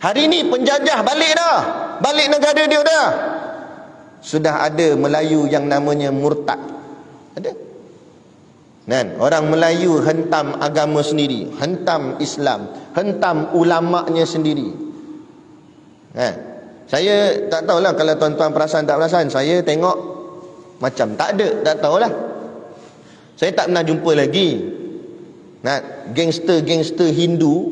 Hari ni penjajah balik dah, balik negara dia dah. Sudah ada Melayu yang namanya murtad. Ada. Orang Melayu hentam agama sendiri, hentam Islam, hentam ulama'nya sendiri. Saya tak tahulah kalau tuan-tuan perasan tak perasan. Saya tengok macam tak ada, tak tahulah. Saya tak pernah jumpa lagi gangster-gangster Hindu,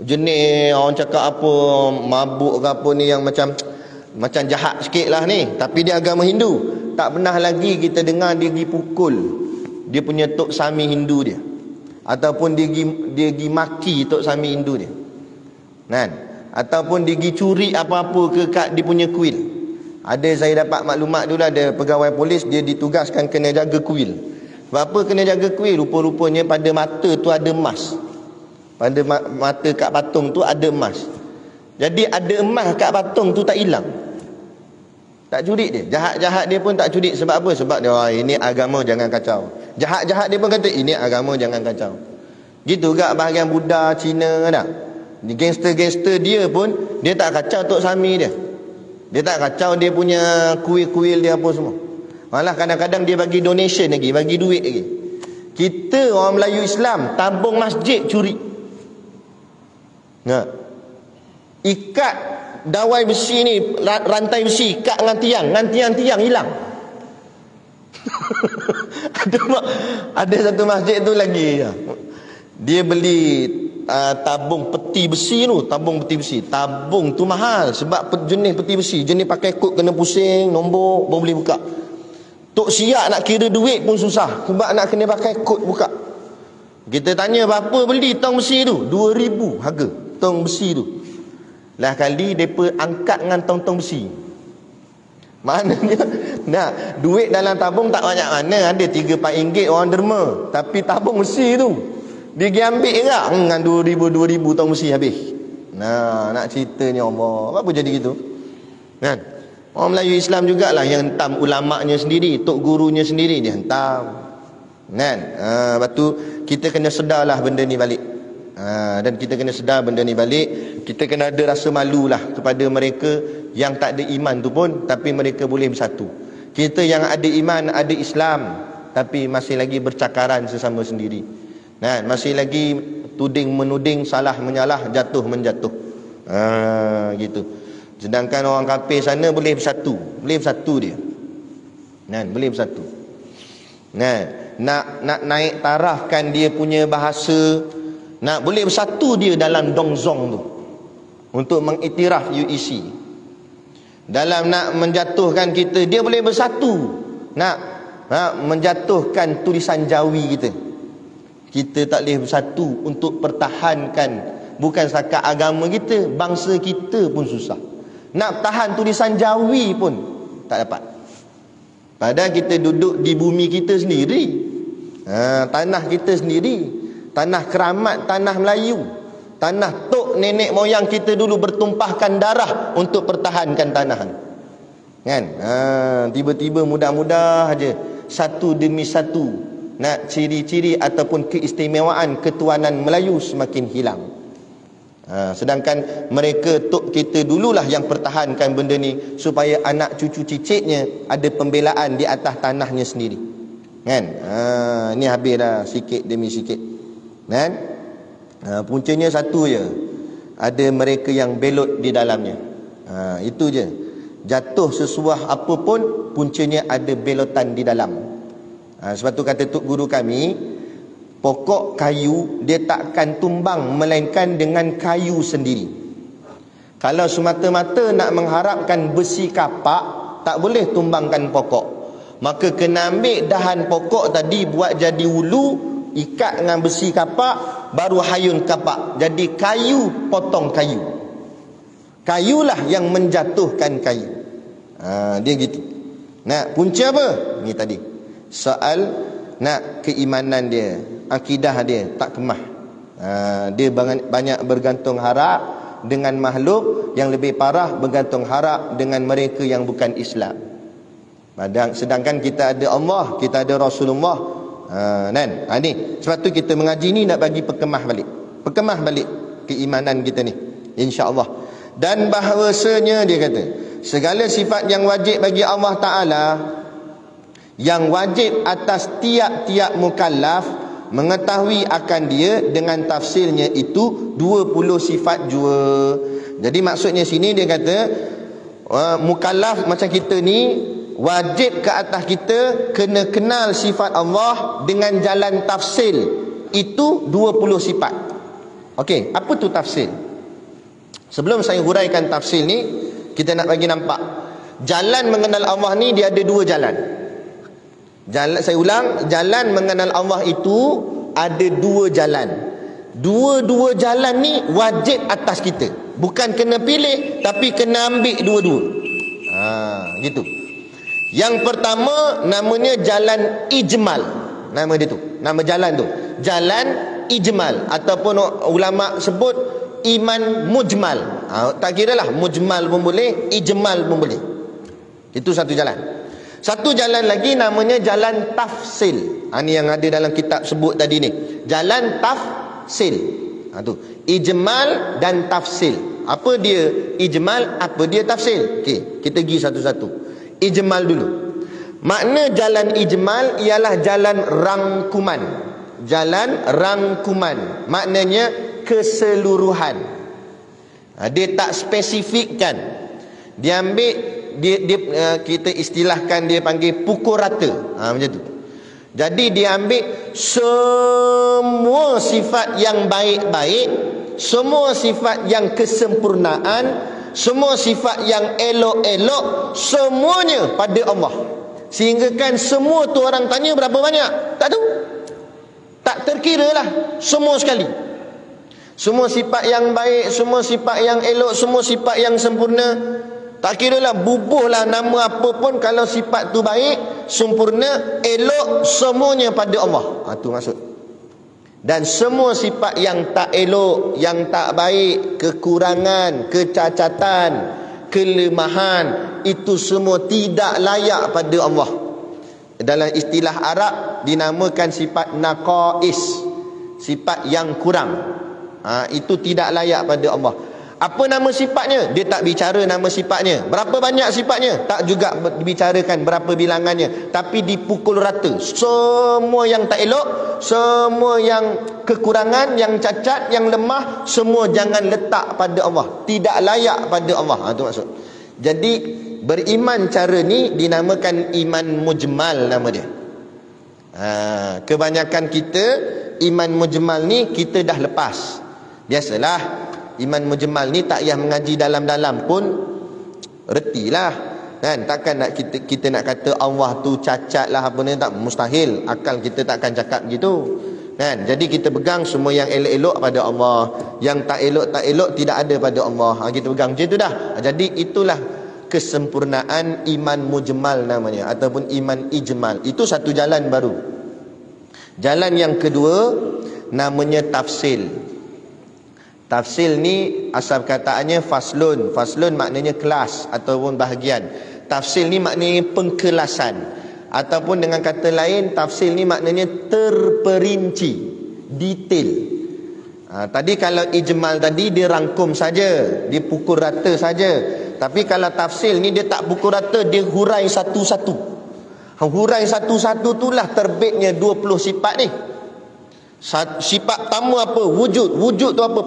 jenis orang cakap apa, mabuk ke apa ni, yang macam jahat sikit lah ni, tapi dia agama Hindu. Tak pernah lagi kita dengar dia pergi pukul dia punya tok sami Hindu dia, ataupun dia pergi maki tok sami Hindu dia, ataupun dia pergi curi apa-apa ke kat dia punya kuil. Ada, saya dapat maklumat dulu, ada pegawai polis dia ditugaskan kena jaga kuil. Sebab apa kena jaga kuil? Rupa-rupanya pada mata tu ada emas. Pada mata kat patung tu ada emas. Jadi ada emas kat patung tu tak hilang. Tak curi dia. Jahat-jahat dia pun tak curi. Sebab apa? Sebab dia, ini agama jangan kacau. Jahat-jahat dia pun kata, ini agama jangan kacau. Gitu juga bahagian Buddha, Cina tak? Gangster-gangster dia pun, dia tak kacau Tok Sami dia. Dia tak kacau dia punya kuil-kuil dia apa semua. Malah kadang-kadang dia bagi donation lagi, bagi duit lagi. Kita orang Melayu Islam tabung masjid curi. Nah, ikat dawai besi ni, rantai besi ikat dengan tiang hilang. ada satu masjid tu lagi, dia beli tabung peti besi tu. Tabung tu mahal sebab jenis peti besi, jenis pakai kod kena pusing nombor baru boleh buka. Tok siap nak kira duit pun susah sebab nak kena pakai kod buka. Kita tanya berapa beli tong besi tu, 2,000 harga tong besi tu. Lah kali mereka angkat dengan tong-tong besi. Maknanya nak duit dalam tabung tak banyak mana. Ada 3-4 ringgit orang derma. Tapi tabung besi tu dia pergi ambil juga dengan 2,000 tong besi habis. Nah, nak ceritanya Allah, apa jadi gitu kan? Orang Melayu Islam jugalah yang hentam ulama'nya sendiri, tok gurunya sendiri dia hentam kan. Lepas tu kita kena sedarlah benda ni balik. Dan kita kena sedar benda ni balik. Kita kena ada rasa malu lah kepada mereka yang tak ada iman tu pun, tapi mereka boleh bersatu. Kita yang ada iman, ada Islam, tapi masih lagi bercakaran sesama sendiri. Nah, masih lagi tuding menuding, salah menyalah, jatuh menjatuh. Gitu. Sedangkan orang kafir sana boleh bersatu dia. Nah, boleh bersatu. Nah, nak naik tarafkan dia punya bahasa, nak boleh bersatu dia dalam dongzong tu untuk mengiktiraf UEC. Dalam nak menjatuhkan kita, dia boleh bersatu. Nak menjatuhkan tulisan Jawi kita. Kita tak boleh bersatu untuk pertahankan bukan setakat agama kita, bangsa kita pun susah. Nak tahan tulisan Jawi pun tak dapat. Padahal kita duduk di bumi kita sendiri. Tanah kita sendiri. Tanah keramat, tanah Melayu. Tanah tok nenek moyang kita dulu bertumpahkan darah untuk pertahankan tanah kan. Tiba-tiba mudah-mudah aja satu demi satu nak ciri-ciri ataupun keistimewaan ketuanan Melayu semakin hilang. Sedangkan mereka tok kita dululah yang pertahankan benda ni supaya anak cucu cicitnya ada pembelaan di atas tanahnya sendiri kan. Ni habis dah sikit demi sikit kan. Puncanya satu je, ada mereka yang belot di dalamnya. Itu je. Jatuh sesuah apa pun puncanya ada belotan di dalam. Sebab tu kata tok guru kami, pokok kayu dia takkan tumbang melainkan dengan kayu sendiri. Kalau semata-mata nak mengharapkan besi kapak, tak boleh tumbangkan pokok. Maka kena ambil dahan pokok tadi buat jadi ulu, ikat dengan besi kapak, baru hayun kapak. Jadi kayu potong kayu. Kayulah yang menjatuhkan kayu. Dia gitu. Nah, punca apa? Ni tadi. Soal nak keimanan dia, akidah dia tak kemah. Dia banyak bergantung harap dengan makhluk, yang lebih parah bergantung harap dengan mereka yang bukan Islam. Sedangkan kita ada Allah, kita ada Rasulullah. Ni sebab tu kita mengaji ni nak bagi perkemah balik keimanan kita ni, insya-Allah. Dan bahawasanya dia kata segala sifat yang wajib bagi Allah Ta'ala, yang wajib atas tiap-tiap mukallaf mengetahui akan dia, dengan tafsirnya itu 20 sifat jua. Jadi maksudnya sini dia kata mukallaf macam kita ni, wajib ke atas kita kena kenal sifat Allah dengan jalan tafsir itu 20 sifat. Okey, apa tu tafsir? Sebelum saya huraikan tafsir ni, kita nak bagi nampak jalan mengenal Allah ni dia ada dua jalan. Saya ulang, jalan mengenal Allah itu ada dua jalan. Dua-dua jalan ni wajib atas kita. Bukan kena pilih, tapi kena ambil dua-dua. Gitu. Yang pertama namanya jalan ijmal. Nama dia tu, nama jalan tu, jalan ijmal, ataupun ulama sebut iman mujmal. Tak kira lah, mujmal pun boleh, ijmal pun boleh. Itu satu jalan. Satu jalan lagi namanya jalan tafsil. Ini yang ada dalam kitab sebut tadi ni, jalan tafsil. Tu ijmal dan tafsil. Apa dia ijmal, apa dia tafsil? Okey, kita pergi satu-satu. Ijmal dulu. Makna jalan ijmal ialah jalan rangkuman. Jalan rangkuman maknanya keseluruhan. Dia tak spesifikkan. Dia ambil kita istilahkan, dia panggil pukul rata. Macam tu. Jadi dia ambil semua sifat yang baik-baik, semua sifat yang kesempurnaan, semua sifat yang elok-elok, semuanya pada Allah. Sehingga kan semua tu orang tanya berapa banyak, tak tahu, tak terkira lah, semua sekali. Semua sifat yang baik, semua sifat yang elok, semua sifat yang sempurna, tak kira lah, bubuhlah nama apa pun, kalau sifat tu baik, sempurna, elok, semuanya pada Allah. Itu maksud. Dan semua sifat yang tak elok, yang tak baik, kekurangan, kecacatan, kelemahan, itu semua tidak layak pada Allah. Dalam istilah Arab dinamakan sifat naqais, sifat yang kurang. Itu tidak layak pada Allah. Apa nama sifatnya? Dia tak bicara nama sifatnya. Berapa banyak sifatnya? Tak juga dibicarakan berapa bilangannya. Tapi dipukul rata. Semua yang tak elok, semua yang kekurangan, yang cacat, yang lemah, semua jangan letak pada Allah. Tidak layak pada Allah. Itu maksud. Jadi beriman cara ni dinamakan iman mujmal nama dia. Kebanyakan kita iman mujmal ni kita dah lepas. Biasalah, iman mujmal ni tak payah mengaji dalam-dalam pun retilah kan. Takkan nak kita nak kata Allah tu cacat lah apa ni, tak, mustahil. Akal kita takkan cakap gitu kan. Jadi kita pegang semua yang elok-elok pada Allah, yang tak elok tidak ada pada Allah. Kita pegang macam tu dah. Jadi itulah kesempurnaan iman mujmal namanya, ataupun iman ijmal. Itu satu jalan baru. Jalan yang kedua namanya tafsil. Tafsil ni asal kataannya faslun. Faslun maknanya kelas ataupun bahagian. Tafsil ni maknanya pengkelasan. Ataupun dengan kata lain, tafsil ni maknanya terperinci, detail. Tadi kalau ijmal tadi dia rangkum saja, dia pukul rata saja. Tapi kalau tafsil ni dia tak pukul rata, dia hurai satu-satu. Hurai satu-satu itulah terbitnya 20 sifat ni. Sifat pertama apa? Wujud. Wujud tu apa?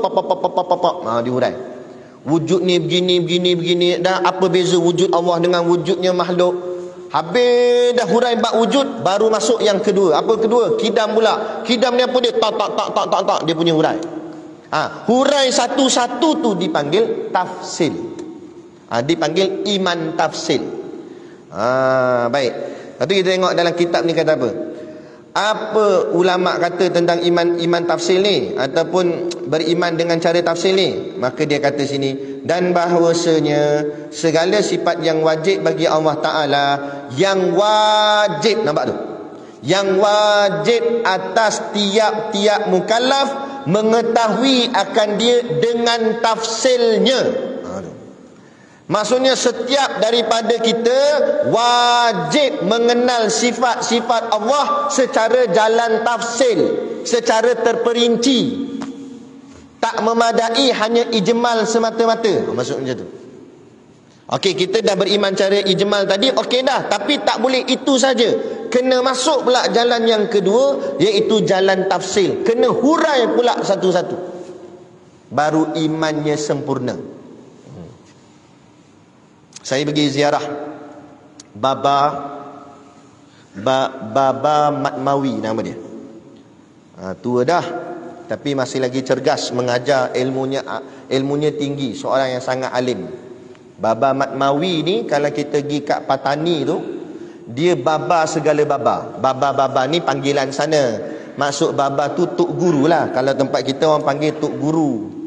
Dihurai. Wujud ni begini. Dan apa beza wujud Allah dengan wujudnya makhluk? Habis dah hurai bab wujud, baru masuk yang kedua. Apa kedua? Kidam pula. Kidam ni apa dia? Tak. Dia punya hurai. Hurai satu-satu tu dipanggil tafsil. Dipanggil iman tafsil. Baik. Lepas tu kita tengok dalam kitab ni kata apa? Apa ulama kata tentang iman tafsil ni, ataupun beriman dengan cara tafsil ni? Maka dia kata sini, dan bahawasanya segala sifat yang wajib bagi Allah Ta'ala, yang wajib, nampak tu? Yang wajib atas tiap-tiap mukallaf mengetahui akan dia dengan tafsilnya. Maksudnya setiap daripada kita wajib mengenal sifat-sifat Allah secara jalan tafsil, secara terperinci. Tak memadai hanya ijmal semata-mata. Maksud macam tu. Okey, kita dah beriman cara ijmal tadi, okey dah. Tapi tak boleh itu saja. Kena masuk pula jalan yang kedua, iaitu jalan tafsil. Kena hurai pula satu-satu. Baru imannya sempurna. Saya pergi ziarah Baba Matmawi nama dia. Tua dah, tapi masih lagi cergas mengajar, ilmunya tinggi, seorang yang sangat alim. Baba Matmawi ni kalau kita pergi kat Patani tu, dia baba segala baba. Baba ni panggilan sana. Maksud baba tu tok guru lah. Kalau tempat kita orang panggil tok guru.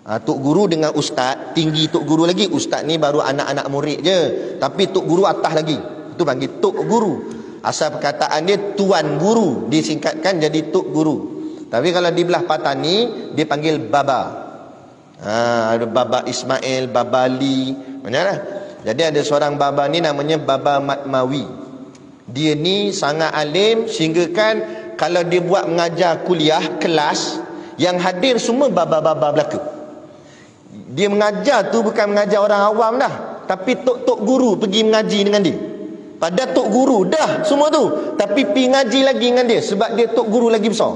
Tok guru dengan ustaz, tinggi tok guru lagi. Ustaz ni baru anak-anak murid je, tapi tok guru atas lagi. Itu panggil tok guru. Asal perkataan dia tuan guru, disingkatkan jadi tok guru. Tapi kalau di belah Patani dia panggil Baba. Ada Baba Ismail, Baba Ali, macam. Jadi ada seorang baba ni namanya Baba Matmawi. Dia ni sangat alim sehingga kan kalau dia buat mengajar kuliah kelas, yang hadir semua baba-baba belaka. Dia mengajar tu bukan mengajar orang awam dah, tapi tok-tok guru pergi mengaji dengan dia. Padahal tok guru dah semua tu, tapi pergi ngaji lagi dengan dia sebab dia tok guru lagi besar.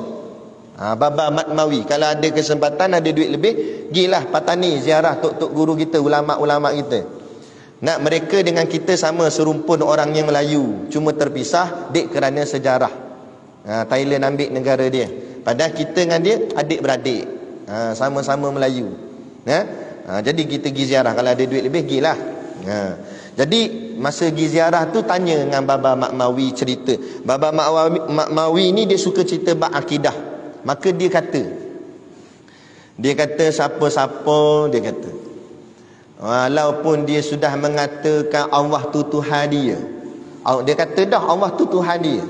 Baba Matmawi. Kalau ada kesempatan, ada duit lebih, gilah Patani ziarah tok-tok guru kita, ulama-ulama kita. Nak mereka dengan kita sama serumpun orang yang Melayu, cuma terpisah dek kerana sejarah. Thailand ambil negara dia, padahal kita dengan dia adik-beradik, sama-sama Melayu. Jadi kita pergi ziarah. Kalau ada duit lebih, gilah. Jadi masa pergi ziarah tu tanya dengan Baba Matmawi cerita. Baba Matmawi ni dia suka cerita bab akidah. Maka dia kata siapa-siapa, dia kata walaupun dia sudah mengatakan Allah tu Tuhan dia, dia kata dah Allah tu Tuhan dia,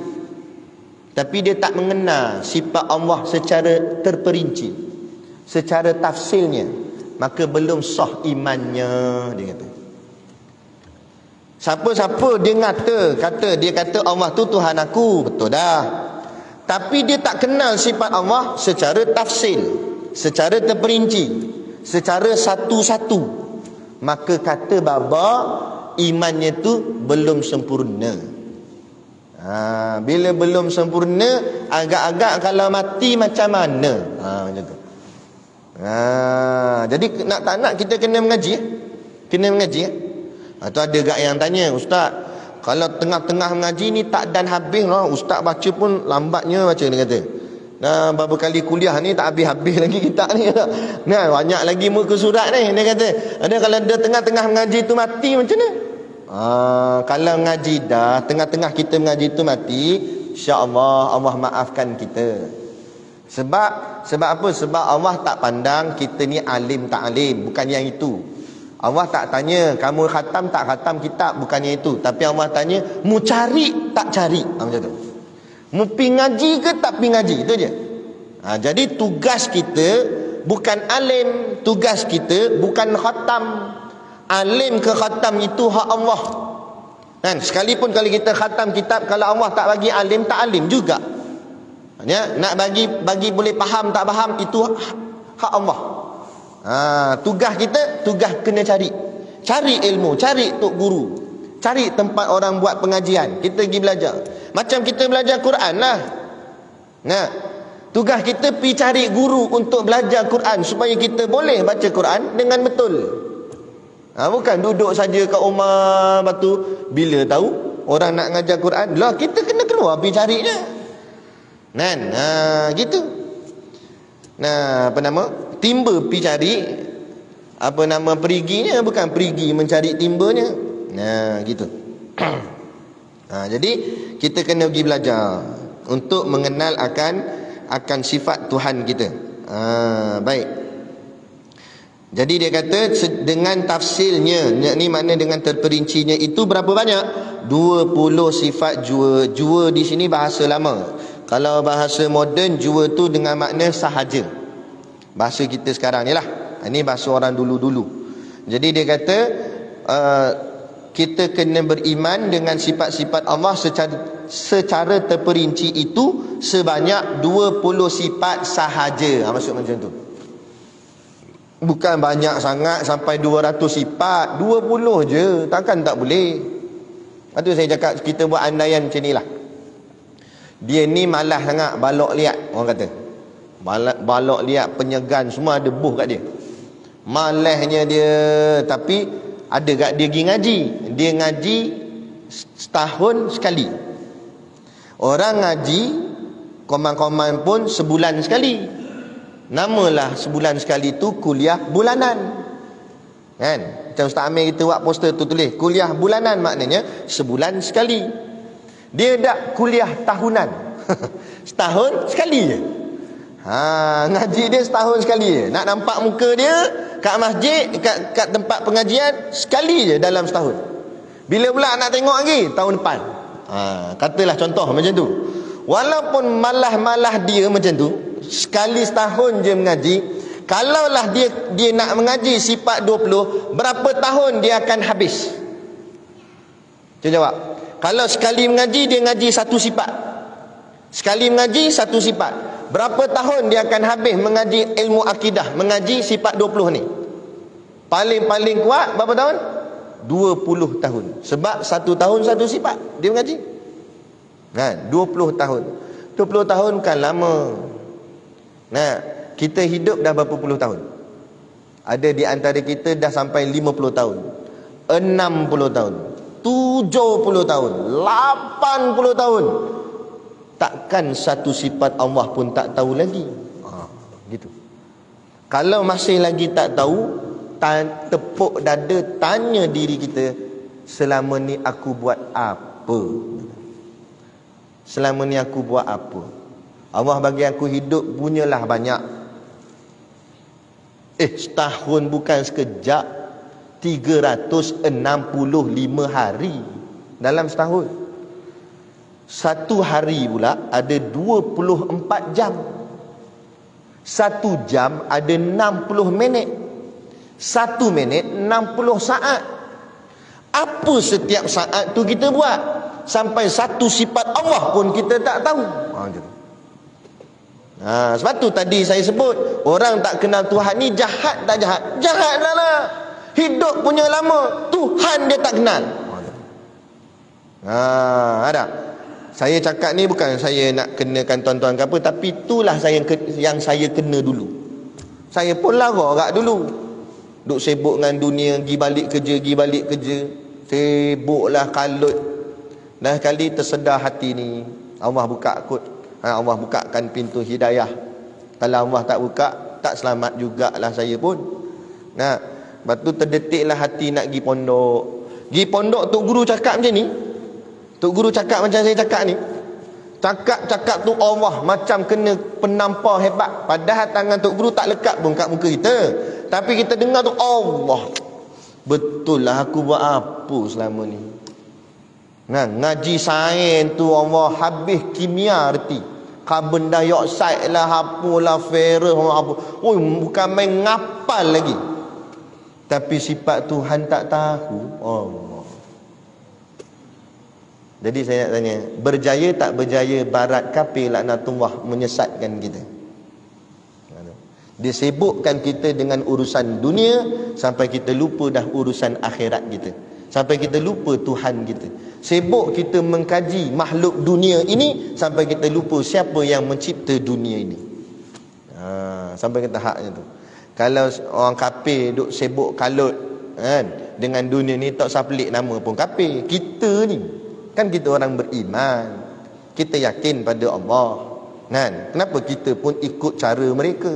tapi dia tak mengenal sifat Allah secara terperinci, secara tafsilnya, maka belum sah imannya, dia kata. Siapa-siapa dia dia kata Allah tu Tuhan aku, betul dah, tapi dia tak kenal sifat Allah secara tafsil, secara terperinci, secara satu-satu, maka kata baba imannya tu belum sempurna. Bila belum sempurna, agak-agak kalau mati macam mana, macam tu. Jadi nak tak nak kita kena mengaji. Tu ada gak yang tanya, Ustaz, kalau tengah-tengah mengaji ni tak dan habis lah, Ustaz baca pun lambatnya baca, dia kata. Berapa kali kuliah ni tak habis-habis lagi kitab ni. Banyak lagi muka surat ni, dia kata. Ada kalau dia tengah-tengah mengaji tu mati macam mana? Kalau mengaji dah, tengah-tengah kita mengaji tu mati, insya-Allah Allah maafkan kita. Sebab apa? Sebab Allah tak pandang kita ni alim tak alim, bukan yang itu. Allah tak tanya kamu khatam tak khatam kitab, bukannya itu. Tapi Allah tanya mu cari tak cari, macam tu. Mu pi ngaji ke tak pi ngaji, itu je. Jadi tugas kita bukan alim, tugas kita bukan khatam. Alim ke khatam itu hak Allah. Kan, sekalipun kalau kita khatam kitab, kalau Allah tak bagi alim, tak alim juga. Nak bagi boleh faham tak faham, itu hak Allah. Tugas kita, tugas kena cari ilmu, cari tok guru, cari tempat orang buat pengajian, kita pergi belajar. Macam kita belajar Quran lah. Tugas kita pergi cari guru untuk belajar Quran supaya kita boleh baca Quran dengan betul. Bukan duduk saja kat rumah, batu bila tahu orang nak ngajar Quran lah, kita kena keluar pergi carinya. Gitu. Timba pergi cari, periginya, bukan perigi mencari timbanya. Gitu. Jadi kita kena pergi belajar untuk mengenal akan sifat Tuhan kita. Baik. Jadi dia kata dengan tafsilnya, ni makna dengan terperincinya itu berapa banyak? 20 sifat jua. Jua di sini bahasa lama. Kalau bahasa moden, jua tu dengan makna sahaja. Bahasa kita sekarang ni lah. Ini bahasa orang dulu-dulu. Jadi dia kata kita kena beriman dengan sifat-sifat Allah secara terperinci itu sebanyak 20 sifat sahaja. Maksud macam tu. Bukan banyak sangat sampai 200 sifat. 20 je, takkan tak boleh. Lepas tu saya cakap kita buat andaian macam ni lah. Dia ni malas sangat, balok liat, orang kata. Balok liat, penyegan, semua ada buh kat dia. Malasnya dia, tapi ada kat dia pergi ngaji. Dia ngaji setahun sekali. Orang ngaji koman-koman pun sebulan sekali. Namalah sebulan sekali tu kuliah bulanan. Kan? Macam Ustaz Amir kita buat poster tu tulis kuliah bulanan, maknanya sebulan sekali. Dia dak kuliah tahunan. Setahun sekali je. Ngaji dia setahun sekali je. Nak nampak muka dia kat masjid, kat tempat pengajian sekali je dalam setahun. Bila pula nak tengok lagi? Tahun depan. Katalah contoh macam tu. Walaupun malah-malah dia macam tu, sekali setahun je mengaji. Kalaulah dia nak mengaji sifat 20, berapa tahun dia akan habis? Cuba jawab. Kalau sekali mengaji dia ngaji satu sifat, sekali mengaji satu sifat, berapa tahun dia akan habis mengaji ilmu akidah, mengaji sifat 20 ni? Paling kuat berapa tahun? 20 tahun. Sebab satu tahun satu sifat dia mengaji. Kan? 20 tahun. 20 tahun kan lama. Nah, kita hidup dah berapa puluh tahun? Ada di antara kita dah sampai 50 tahun, 60 tahun, 70 tahun, 80 tahun. Takkan satu sifat Allah pun tak tahu lagi. Gitu. Kalau masih lagi tak tahu, tepuk dada, tanya diri kita, selama ni aku buat apa? Selama ni aku buat apa? Allah bagi aku hidup punyalah banyak. Setahun bukan sekejap. 365 hari dalam setahun. Satu hari pula ada 24 jam. Satu jam ada 60 minit. 1 minit 60 saat. Apa setiap saat tu kita buat? Sampai satu sifat Allah pun kita tak tahu. Sebab tu tadi saya sebut, orang tak kenal Tuhan ni jahat tak jahat? Jahat lah. Hidup punya lama, Tuhan dia tak kenal. Ada. Saya cakap ni bukan saya nak kenakan tuan-tuan ke apa, tapi itulah yang saya kena dulu. Saya pun lara agak dulu. Duk sibuk dengan dunia, pergi balik kerja. Sibuklah kalut. Dah kali tersedar hati ni, Allah buka kot. Allah bukakan pintu hidayah. Kalau Allah tak buka, tak selamat jugalah saya pun. Nah, lepas tu terdetiklah hati nak pergi pondok. Pergi pondok, Tok Guru cakap macam ni. Tok Guru cakap macam saya cakap ni. Cakap tu Allah macam kena penampar hebat. Padahal tangan Tok Guru tak lekat pun kat muka kita. Tapi kita dengar tu Allah. Betul lah aku buat apa selama ni. Nah, ngaji sains tu Allah habis kimia erti. Carbon dioxide lah, apalah, ferrous, apa. Bukan main ngapal lagi. Tapi sifat Tuhan tak tahu. Allah. Jadi saya nak tanya, berjaya tak berjaya barat kafir laknatullah menyesatkan kita? Dia sibukkan kita dengan urusan dunia sampai kita lupa dah urusan akhirat kita. Sampai kita lupa Tuhan kita. Sibuk kita mengkaji makhluk dunia ini sampai kita lupa siapa yang mencipta dunia ini. Sampai ke tahapnya tu. Kalau orang kafir duk sibuk kalut kan dengan dunia ni, tak usah pelik nama pun kafir. Kita ni kan kita orang beriman. Kita yakin pada Allah. Kan? Kenapa kita pun ikut cara mereka?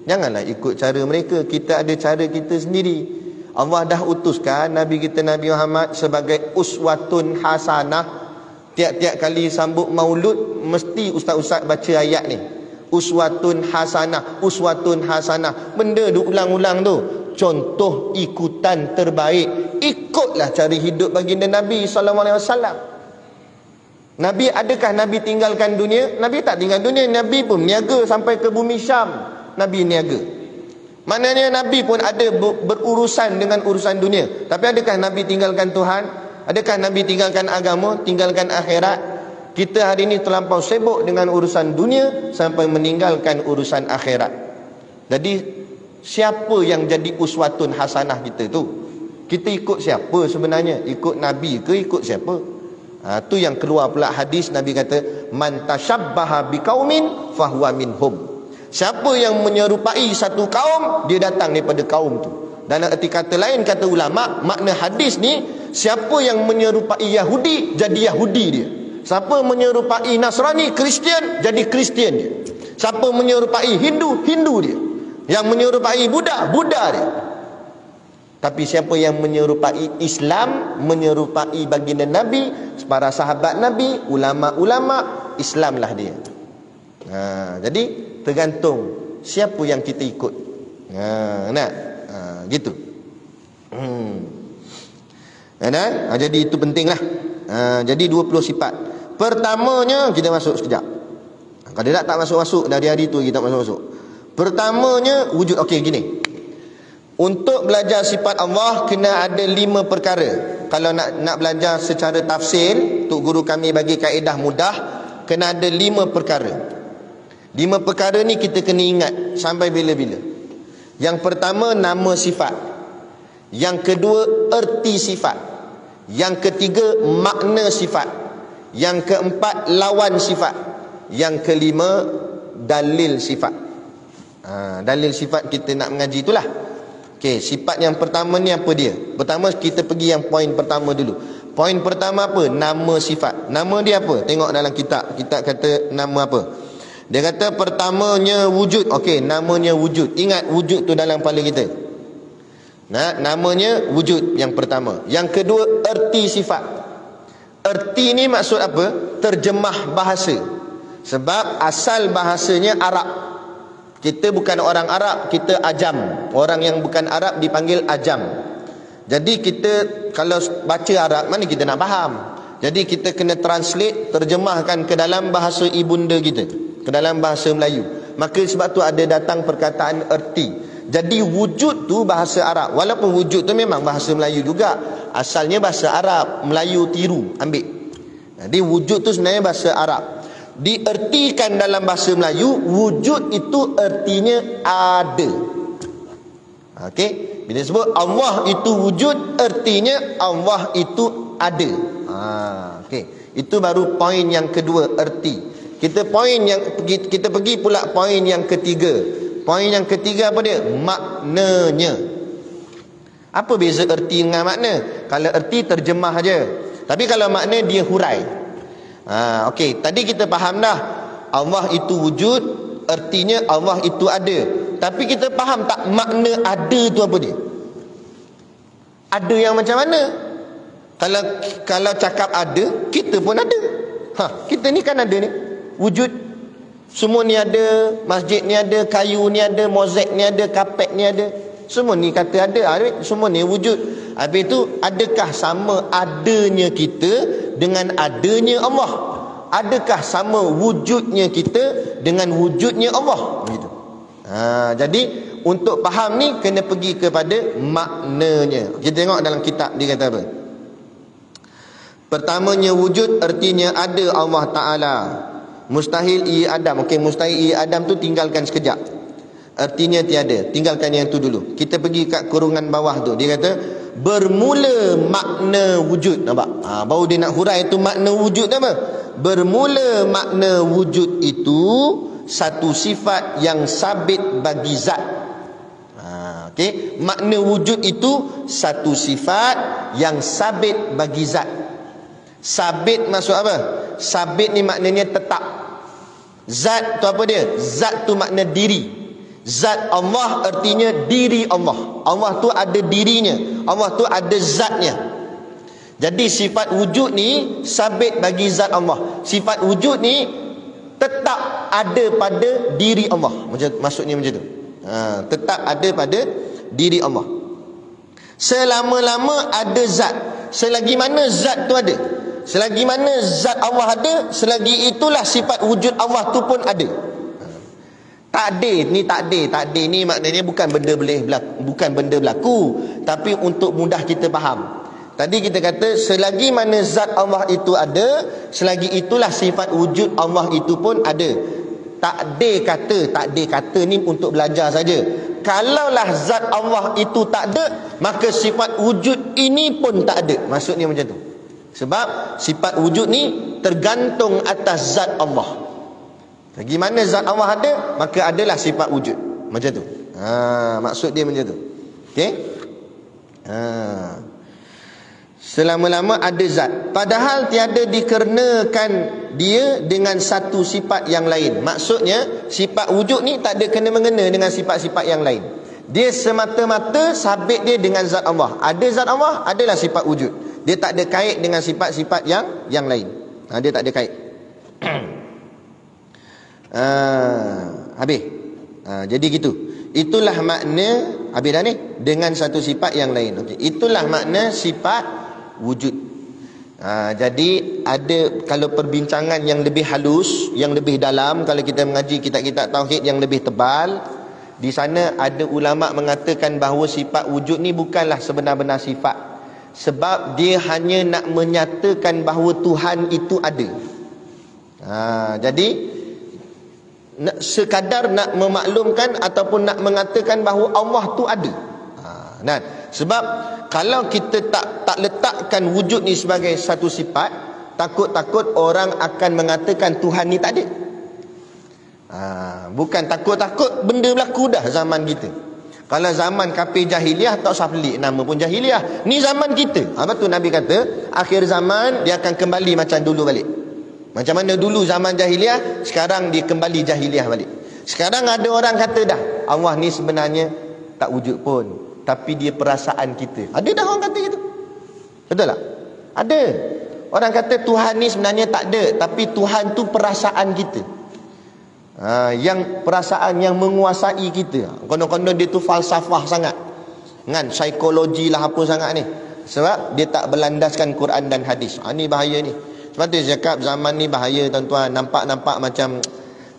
Janganlah ikut cara mereka. Kita ada cara kita sendiri. Allah dah utuskan Nabi kita Nabi Muhammad sebagai uswatun hasanah. Tiap-tiap kali sambut maulud mesti ustaz-ustaz baca ayat ni. Uswatun hasanah, uswatun hasanah. Benda duk ulang-ulang tu. Contoh ikutan terbaik. Ikutlah cara hidup baginda Nabi SAW. Nabi, adakah Nabi tinggalkan dunia? Nabi tak tinggal dunia. Nabi pun niaga sampai ke bumi Syam. Nabi niaga. Maknanya Nabi pun ada berurusan dengan urusan dunia. Tapi adakah Nabi tinggalkan Tuhan? Adakah Nabi tinggalkan agama, tinggalkan akhirat? Kita hari ini terlampau sibuk dengan urusan dunia sampai meninggalkan urusan akhirat. Jadi siapa yang jadi uswatun hasanah kita tu? Kita ikut siapa sebenarnya? Ikut Nabi ke ikut siapa? Tu yang keluar pula hadis Nabi kata, man tashabbaha biqaumin fahuwa minhum. Siapa yang menyerupai satu kaum, dia datang daripada kaum tu. Dalam erti kata lain, kata ulama, makna hadis ni, siapa yang menyerupai Yahudi, jadi Yahudi dia. Siapa menyerupai Nasrani, Kristian, jadi Kristian dia. Siapa menyerupai Hindu, Hindu dia. Yang menyerupai Buddha, Buddha dia. Tapi siapa yang menyerupai Islam, menyerupai baginda Nabi, para sahabat Nabi, ulama-ulama, Islamlah dia. Jadi tergantung siapa yang kita ikut. Gitu. Jadi itu pentinglah. Jadi 20 sifat. Pertamanya kita masuk sekejap. Kalau dia tak masuk-masuk dari hari tu kita tak masuk-masuk. Pertamanya wujud. Okey, gini. Untuk belajar sifat Allah kena ada 5 perkara. Kalau nak belajar secara tafsir, Tok Guru kami bagi kaedah mudah, kena ada 5 perkara. 5 perkara ni kita kena ingat sampai bila-bila. Yang pertama, nama sifat. Yang kedua, erti sifat. Yang ketiga, makna sifat. Yang keempat, lawan sifat. Yang kelima, dalil sifat. Dalil sifat kita nak mengaji itulah. Okey, sifat yang pertama ni apa dia? Pertama kita pergi yang poin pertama dulu. Poin pertama apa? Nama sifat. Nama dia apa? Tengok dalam kitab. Kitab kata nama apa? Dia kata pertamanya wujud. Okey, namanya wujud. Ingat wujud tu dalam kepala kita. Namanya wujud yang pertama. Yang kedua, erti sifat. Erti ni maksud apa? Terjemah bahasa. Sebab asal bahasanya Arab. Kita bukan orang Arab, kita ajam. Orang yang bukan Arab dipanggil ajam. Jadi kita kalau baca Arab, mana kita nak faham? Jadi kita kena translate, terjemahkan ke dalam bahasa ibunda kita, ke dalam bahasa Melayu. Maka sebab tu ada datang perkataan erti. Jadi wujud tu bahasa Arab. Walaupun wujud tu memang bahasa Melayu juga. Asalnya bahasa Arab, Melayu tiru, ambil. Jadi wujud tu sebenarnya bahasa Arab. Diertikan dalam bahasa Melayu, wujud itu artinya ada. Okey, bila sebut Allah itu wujud, artinya Allah itu ada. Okey, itu baru poin yang kedua, erti. Kita pergi pula poin yang ketiga. Poin yang ketiga apa dia? Maknanya. Apa beza erti dengan makna? Kalau erti terjemah aja. Tapi kalau makna dia hurai. Okey, tadi kita faham dah Allah itu wujud, artinya Allah itu ada. Tapi kita faham tak makna ada tu apa dia? Ada yang macam mana? Kalau cakap ada, kita pun ada. Kita ni kan ada ni. Wujud. Semua ni ada, masjid ni ada, kayu ni ada, mozaik ni ada, kapet ni ada. Semua ni kata ada, semua ni wujud. Habis itu, adakah sama adanya kita dengan adanya Allah? Adakah sama wujudnya kita dengan wujudnya Allah? Begitu. Jadi untuk faham ni kena pergi kepada maknanya. Kita tengok dalam kitab dia kata apa. Pertamanya wujud artinya ada Allah Ta'ala. Mustahil ia Adam. Okey, mustahil ia Adam tu tinggalkan sekejap. Artinya tiada. Tinggalkan yang tu dulu. Kita pergi kat kurungan bawah tu. Dia kata bermula makna wujud. Nampak? Baru dia nak hurai tu makna wujud apa? Bermula makna wujud itu satu sifat yang sabit bagi zat. Okey, makna wujud itu satu sifat yang sabit bagi zat. Sabit maksud apa? Sabit ni maknanya tetap. Zat tu apa dia? Zat tu makna diri. Zat Allah artinya diri Allah. Allah tu ada dirinya. Allah tu ada zatnya. Jadi sifat wujud ni sabit bagi zat Allah. Sifat wujud ni tetap ada pada diri Allah. Maksudnya macam tu. Tetap ada pada diri Allah. Selama-lama ada zat. Selagi mana zat tu ada, selagi mana zat Allah ada, selagi itulah sifat wujud Allah tu pun ada. Takdir ni maknanya bukan benda berlaku, tapi untuk mudah kita faham. Tadi kita kata selagi mana zat Allah itu ada, selagi itulah sifat wujud Allah itu pun ada. Takdir kata ni untuk belajar saja. Kalaulah zat Allah itu tak ada, maka sifat wujud ini pun tak ada. Maksudnya macam tu. Sebab sifat wujud ni tergantung atas zat Allah. Lagi mana zat Allah ada, maka adalah sifat wujud. Macam tu. Maksud dia macam tu. Okey? Selama-lama ada zat. Padahal tiada dikarenakan dia dengan satu sifat yang lain. Maksudnya sifat wujud ni tak ada kena-mengena dengan sifat-sifat yang lain. Dia semata-mata sabit dia dengan zat Allah. Ada zat Allah, adalah sifat wujud. Dia tak ada kait dengan sifat-sifat yang lain. Dia tak ada kait. Habis. Jadi gitu. Itulah makna, habis dah ni, dengan satu sifat yang lain. Okey, itulah makna sifat wujud. Jadi ada kalau perbincangan yang lebih halus, yang lebih dalam, kalau kita mengaji kitab-kitab tauhid yang lebih tebal, di sana ada ulama mengatakan bahawa sifat wujud ni bukanlah sebenar-benar sifat, sebab dia hanya nak menyatakan bahawa Tuhan itu ada. Jadi sekadar nak memaklumkan ataupun nak mengatakan bahawa Allah tu ada. Sebab kalau kita tak letakkan wujud ni sebagai satu sifat, takut-takut orang akan mengatakan Tuhan ni tak ada. Bukan takut-takut benda berlaku dah zaman kita. Kalau zaman kafir jahiliah tak usah pelik, nama pun jahiliah. Ni zaman kita. Apa tu Nabi kata, akhir zaman dia akan kembali macam dulu balik. Macam mana dulu zaman jahiliah, sekarang dia kembali jahiliah balik. Sekarang ada orang kata dah, Allah ni sebenarnya tak wujud pun, tapi dia perasaan kita. Ada dah orang kata gitu. Betul tak? Ada. Orang kata Tuhan ni sebenarnya tak ada, tapi Tuhan tu perasaan kita. Yang perasaan yang menguasai kita. Konon-konon dia tu falsafah sangat, kan, psikologi lah apa sangat ni. Sebab dia tak berlandaskan Quran dan hadis. Ni bahaya ni. Sebab tu saya cakap zaman ni bahaya tuan-tuan. Nampak-nampak macam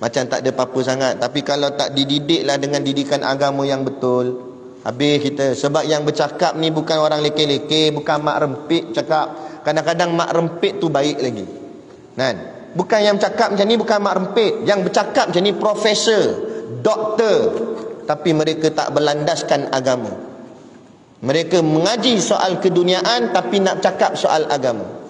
tak ada apa-apa sangat, tapi kalau tak dididik lah dengan didikan agama yang betul, habis kita. Sebab yang bercakap ni bukan orang leke-leke, bukan mak rempit cakap. Kadang-kadang mak rempit tu baik lagi, kan? Bukan yang cakap macam ni bukan mak rempit. Yang bercakap macam ni profesor, doktor, tapi mereka tak berlandaskan agama. Mereka mengaji soal keduniaan tapi nak cakap soal agama.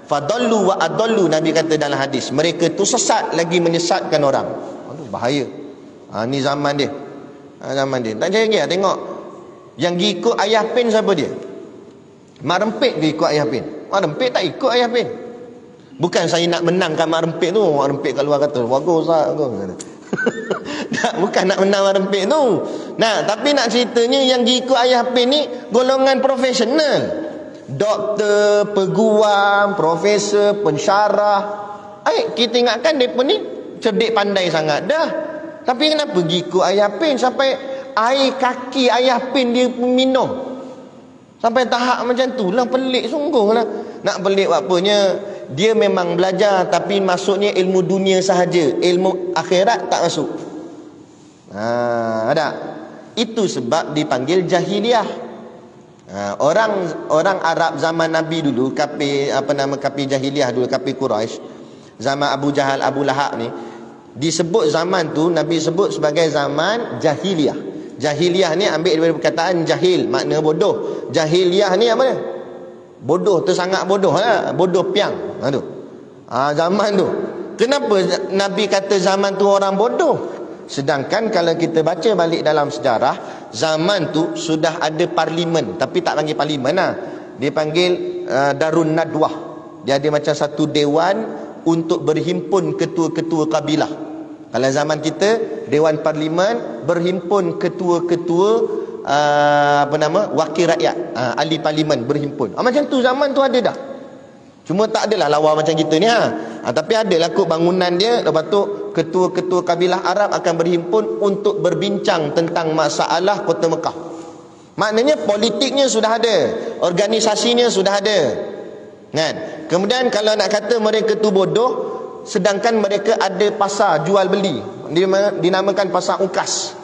Fadallu wa adallu, Nabi kata dalam hadis, mereka tu sesat lagi menyesatkan orang. Aduh, bahaya. Ni zaman dia. Zaman dia. Tak percaya lagi lah, tengok. Yang ikut ayah pin siapa dia? Mak rempit dia ikut ayah pin. Mak rempit tak ikut ayah pin. Bukan saya nak menangkan mak rempit tu. Mak rempit kat luar kata, bagus Ustaz, bagus. Bukan nak menang mak rempit tu. Tapi nak ceritanya yang ikut ayah pin ni golongan profesional. Doktor, peguam, profesor, pensyarah. Kita ingatkan mereka ni cerdik pandai sangat dah. Tapi kenapa pergi ikut ayah pin sampai air kaki ayah pin dia minum? Sampai tahap macam tu lah, pelik sungguh lah. Nak pelik apanya, dia memang belajar tapi masuknya ilmu dunia sahaja, ilmu akhirat tak masuk. Ada. Itu sebab dipanggil jahiliah. Orang Arab zaman Nabi dulu, kafir jahiliah dulu, kafir Quraisy, zaman Abu Jahal, Abu Lahab ni, disebut zaman tu Nabi sebut sebagai zaman jahiliah. Jahiliah ni ambil daripada perkataan jahil, makna bodoh. Jahiliah ni apa dia? Bodoh, tersangat bodoh lah. Bodoh piang. Zaman tu. Kenapa Nabi kata zaman tu orang bodoh? Sedangkan kalau kita baca balik dalam sejarah, zaman tu sudah ada parlimen, tapi tak panggil parlimen lah. Dia panggil Darun Nadwah. Dia ada macam satu dewan untuk berhimpun ketua-ketua kabilah. Kalau zaman kita, dewan parlimen berhimpun ketua-ketua wakil rakyat, ahli parlimen berhimpun. Macam tu zaman tu ada dah. Cuma tak adalah lawa macam kita ni tapi adalah kot bangunan dia. Lepas tu ketua-ketua kabilah Arab akan berhimpun untuk berbincang tentang masalah kota Mekah. Maknanya politiknya sudah ada, organisasinya sudah ada, kan? Kemudian kalau nak kata mereka tu bodoh, sedangkan mereka ada pasar jual beli, dinamakan pasar Ukas.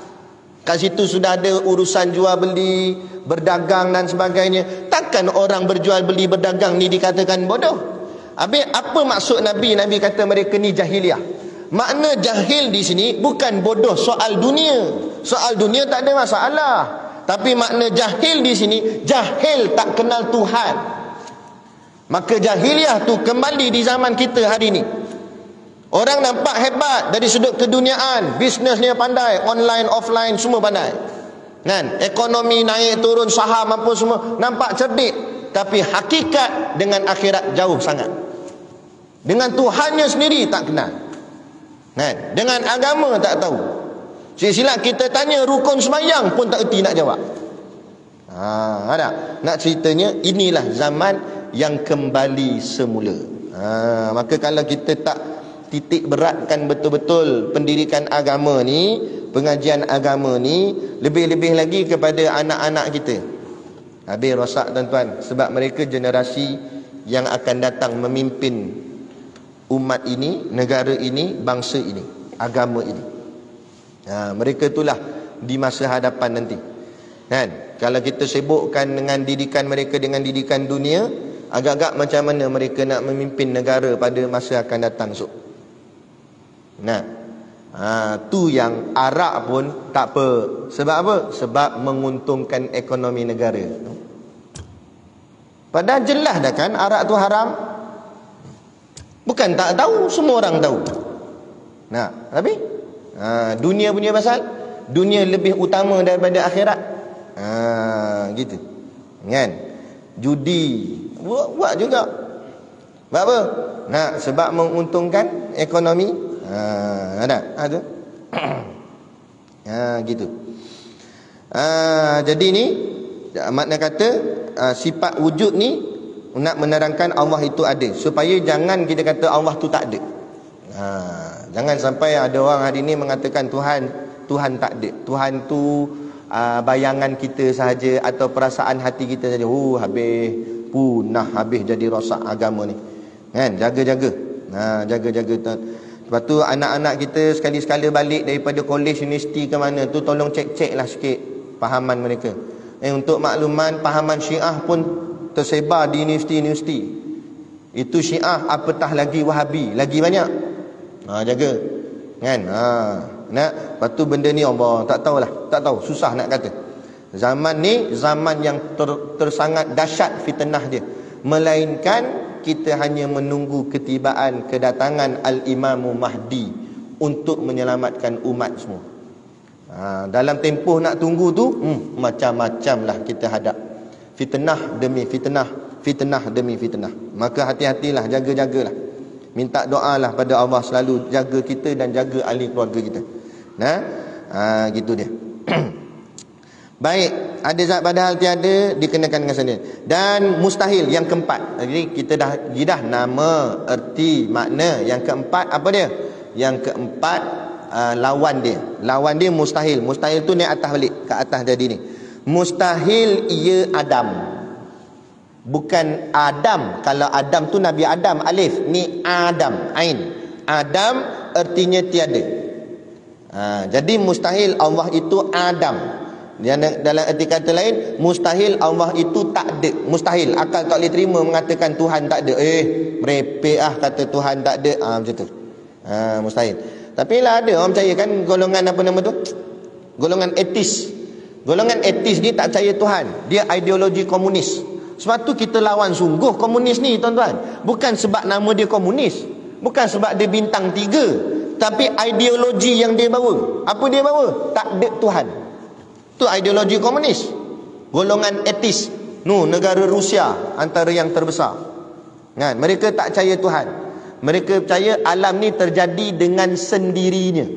Kat situ sudah ada urusan jual beli, berdagang dan sebagainya. Takkan orang berjual beli berdagang ni dikatakan bodoh? Habis apa maksud Nabi? Nabi kata mereka ni jahiliah. Makna jahil di sini bukan bodoh soal dunia. Soal dunia tak ada masalah. Tapi makna jahil di sini, jahil tak kenal Tuhan. Maka jahiliah tu kembali di zaman kita hari ni. Orang nampak hebat dari sudut keduniaan, bisnesnya pandai, online, offline semua pandai, kan? Ekonomi naik turun, saham apa semua, nampak cerdik. Tapi hakikat dengan akhirat jauh sangat. Dengan Tuhannya sendiri tak kenal, kan? Dengan agama tak tahu. Silap kita tanya rukun sembahyang pun tak erti nak jawab. Ada. Nak ceritanya inilah zaman yang kembali semula. Maka kalau kita tak titik beratkan betul-betul pendidikan agama ni, pengajian agama ni, lebih-lebih lagi kepada anak-anak kita, Habis rosak tuan-tuan. Sebab mereka generasi yang akan datang memimpin umat ini, negara ini, bangsa ini, agama ini. Mereka itulah di masa hadapan nanti. Kan? Kalau kita sibukkan dengan didikan mereka dengan didikan dunia, agak-agak macam mana mereka nak memimpin negara pada masa akan datang esok. Nah, tu yang arak pun tak apa. Sebab apa? Sebab menguntungkan ekonomi negara. Padahal jelas dah kan arak tu haram. Bukan tak tahu, semua orang tahu. Nah, tapi dunia punya pasal, dunia lebih utama daripada akhirat. Gitu. Kan? Judi buat juga. Sebab apa? Nah, sebab menguntungkan ekonomi. Ada. Gitu. Jadi ni makna kata sifat wujud ni nak menerangkan Allah itu ada, supaya jangan kita kata Allah tu tak ada. Jangan sampai ada orang hari ni mengatakan Tuhan tak ada. Tuhan tu bayangan kita sahaja atau perasaan hati kita saja. Habis punah, habis jadi rosak agama ni. Kan? Jaga-jaga. Jaga-jaga. Lepas tu anak-anak kita sekali-sekala balik daripada kolej, universiti ke mana tu, tolong cek-cek lah sikit fahaman mereka. Untuk makluman, fahaman Syiah pun tersebar di universiti-universiti. Itu Syiah, apatah lagi Wahabi, lagi banyak. Jaga. Kan? Lepas tu benda ni Allah tak tahulah, tak tahu, susah nak kata. Zaman ni zaman yang tersangat dahsyat fitnah dia. Melainkan kita hanya menunggu ketibaan kedatangan Al-Imamu Mahdi untuk menyelamatkan umat semua. Dalam tempoh nak tunggu tu, macam-macam lah kita hadap. Fitnah demi fitnah, fitnah demi fitnah. Maka hati-hatilah, jaga-jagalah. Minta doalah pada Allah selalu jaga kita dan jaga ahli keluarga kita. Gitu dia. Baik, ada zat padahal tiada dikenakan dengan sendiri. Dan mustahil yang keempat. Jadi kita dah nama, erti, makna. Yang keempat apa dia? Yang keempat lawan dia. Lawan dia mustahil. Mustahil tu naik atas balik, ke atas jadi ni. Mustahil ia Adam. Bukan Adam. Kalau Adam tu Nabi Adam, alif. Ni Adam, ain. Adam ertinya tiada. Jadi mustahil Allah itu Adam. Dalam erti kata lain, mustahil Allah itu tak ada. Mustahil. Akal tak boleh terima mengatakan Tuhan tak ada. Merepek kata Tuhan tak ada. Macam tu. Mustahil. Tapi lah ada orang percaya kan, golongan apa nama tu? Golongan etis. Golongan etis ni tak percaya Tuhan. Dia ideologi komunis. Sebab tu kita lawan sungguh komunis ni, tuan-tuan. Bukan sebab nama dia komunis, bukan sebab dia bintang 3, tapi ideologi yang dia bawa. Apa dia bawa? Tak ada Tuhan. Itu ideologi komunis. Golongan etis. Negara Rusia antara yang terbesar. Kan? Mereka tak percaya Tuhan. Mereka percaya alam ni terjadi dengan sendirinya.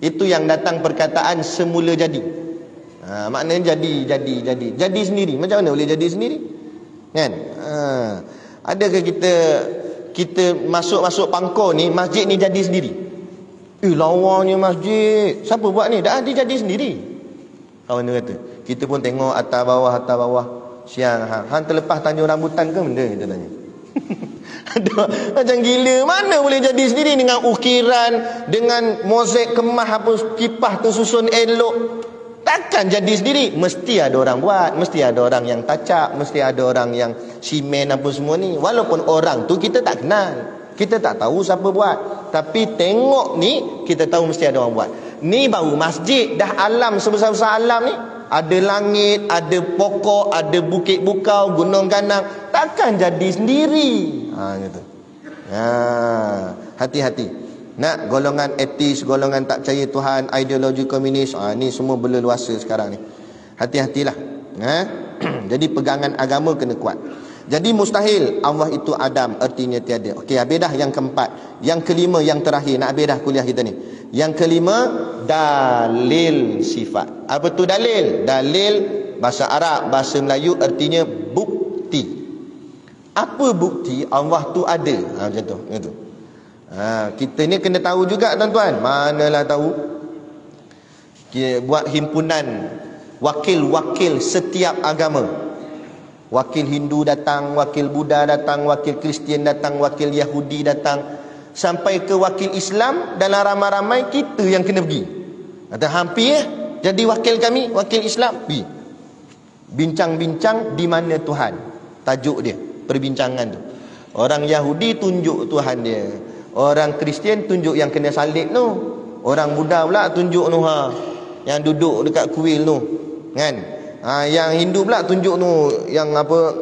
Itu yang datang perkataan semula jadi. Maknanya jadi sendiri. Macam mana boleh jadi sendiri? Kan? Adakah kita masuk pangkor ni, masjid ni jadi sendiri? Lawanya masjid. Siapa buat ni? Dah dia jadi sendiri. Kawan dia kata, kita pun tengok atas bawah siang. Hang terlepas Tanjung Rambutan ke benda, kita tanya. Macam gila. Mana boleh jadi sendiri dengan ukiran, dengan mozaik kemah, apa kipah tersusun elok? Takkan jadi sendiri. Mesti ada orang buat, mesti ada orang yang tacak, mesti ada orang yang simen apa semua ni. Walaupun orang tu kita tak kenal, kita tak tahu siapa buat, tapi tengok ni kita tahu mesti ada orang buat. Ni baru masjid, dah alam sebesar-besar alam ni. Ada langit, ada pokok, ada bukit bukau, gunung ganang. Takkan jadi sendiri. Gitu. Hati-hati. Nak golongan etis, golongan tak percaya Tuhan, ideologi komunis, ni semua berleluasa sekarang ni. Hati-hatilah. Jadi pegangan agama kena kuat. Jadi mustahil Allah itu Adam, artinya tiada. Okey, habis dah yang keempat. Yang kelima, yang terakhir, nak habis dah kuliah kita ni. Yang kelima, dalil sifat. Apa tu dalil? Dalil bahasa Arab, bahasa Melayu artinya bukti. Apa bukti Allah tu ada? Macam tu, macam tu. Kita ni kena tahu juga, tuan-tuan. Manalah tahu. Kita buat himpunan wakil-wakil setiap agama. Wakil Hindu datang, wakil Buddha datang, wakil Kristian datang, wakil Yahudi datang, sampai ke wakil Islam. Dalam ramai-ramai kita yang kena pergi. Kata hampir jadi wakil kami, wakil Islam. Pergi bincang-bincang di mana Tuhan. Tajuk dia, perbincangan tu. Orang Yahudi tunjuk Tuhan dia, orang Kristian tunjuk yang kena salib tu, orang Buddha pula tunjuk tu yang duduk dekat kuil tu, kan? Yang Hindu pula tunjuk tu yang apa,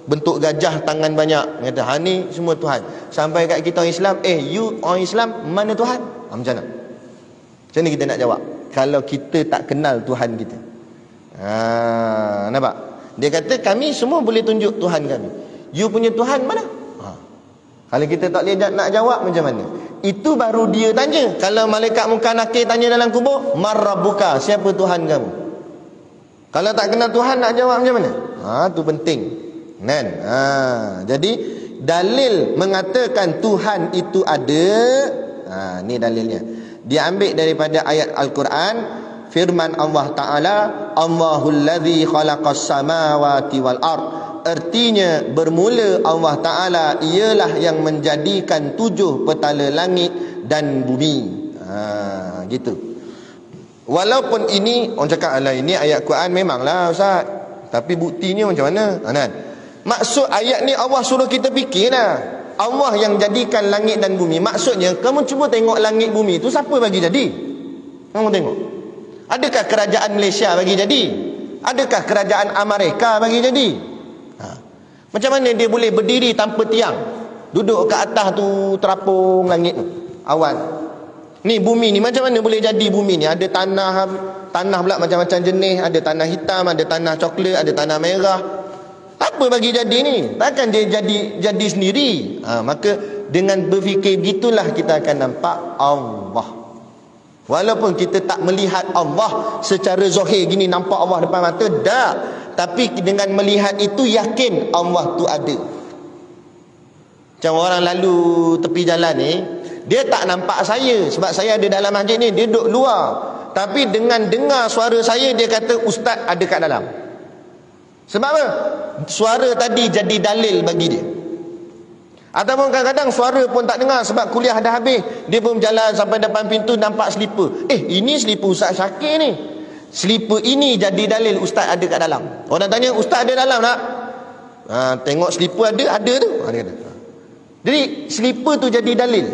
bentuk gajah tangan banyak. Kata ni semua Tuhan. Sampai kat kita orang Islam, you orang Islam, mana Tuhan? Macam mana? Macam mana kita nak jawab kalau kita tak kenal Tuhan kita? Nampak? Dia kata kami semua boleh tunjuk Tuhan kami. You punya Tuhan mana? Kalau kita tak boleh nak jawab, macam mana? Itu baru dia tanya. Kalau malaikat munkar nakir tanya dalam kubur, man rabbuka, siapa Tuhan kamu? Kalau tak kenal Tuhan nak jawab macam mana? Tu penting, kan? Jadi dalil mengatakan Tuhan itu ada, ni dalilnya. Dia ambil daripada ayat Al-Quran, firman Allah Ta'ala, Allahul ladzi khalaqas samawati wal ard. Artinya bermula Allah Ta'ala ialah yang menjadikan 7 petala langit dan bumi. Gitu. Walaupun ini orang cakap, alah ini ayat Quran memanglah Ustaz, tapi buktinya macam mana? Maksud ayat ni Allah suruh kita fikirlah. Allah yang jadikan langit dan bumi. Maksudnya kamu cuba tengok langit bumi tu siapa bagi jadi? Kamu tengok. Adakah kerajaan Malaysia bagi jadi? Adakah kerajaan Amerika bagi jadi? Macam mana dia boleh berdiri tanpa tiang, duduk ke atas tu terapung langit tu, awan. Ni bumi ni macam mana boleh jadi bumi ni? Ada tanah pula macam-macam jenis, ada tanah hitam, ada tanah coklat, ada tanah merah. Apa bagi jadi ni? Takkan dia jadi sendiri. Maka dengan berfikir gitulah kita akan nampak Allah. Walaupun kita tak melihat Allah secara zahir gini, nampak Allah depan mata, dah. Tapi dengan melihat itu yakin Allah tu ada. Macam orang lalu tepi jalan ni, dia tak nampak saya sebab saya ada dalam masjid ni, dia duduk luar. Tapi dengan dengar suara saya, dia kata ustaz ada kat dalam. Sebab apa? Suara tadi jadi dalil bagi dia. Ataupun kadang-kadang suara pun tak dengar sebab kuliah dah habis, dia pun berjalan sampai depan pintu nampak slipper. Ini slipper Ustaz Syakir ni. Slipper ini jadi dalil ustaz ada kat dalam. Orang tanya ustaz ada dalam tak? Tengok slipper ada tu. Dia kata. Jadi slipper tu jadi dalil.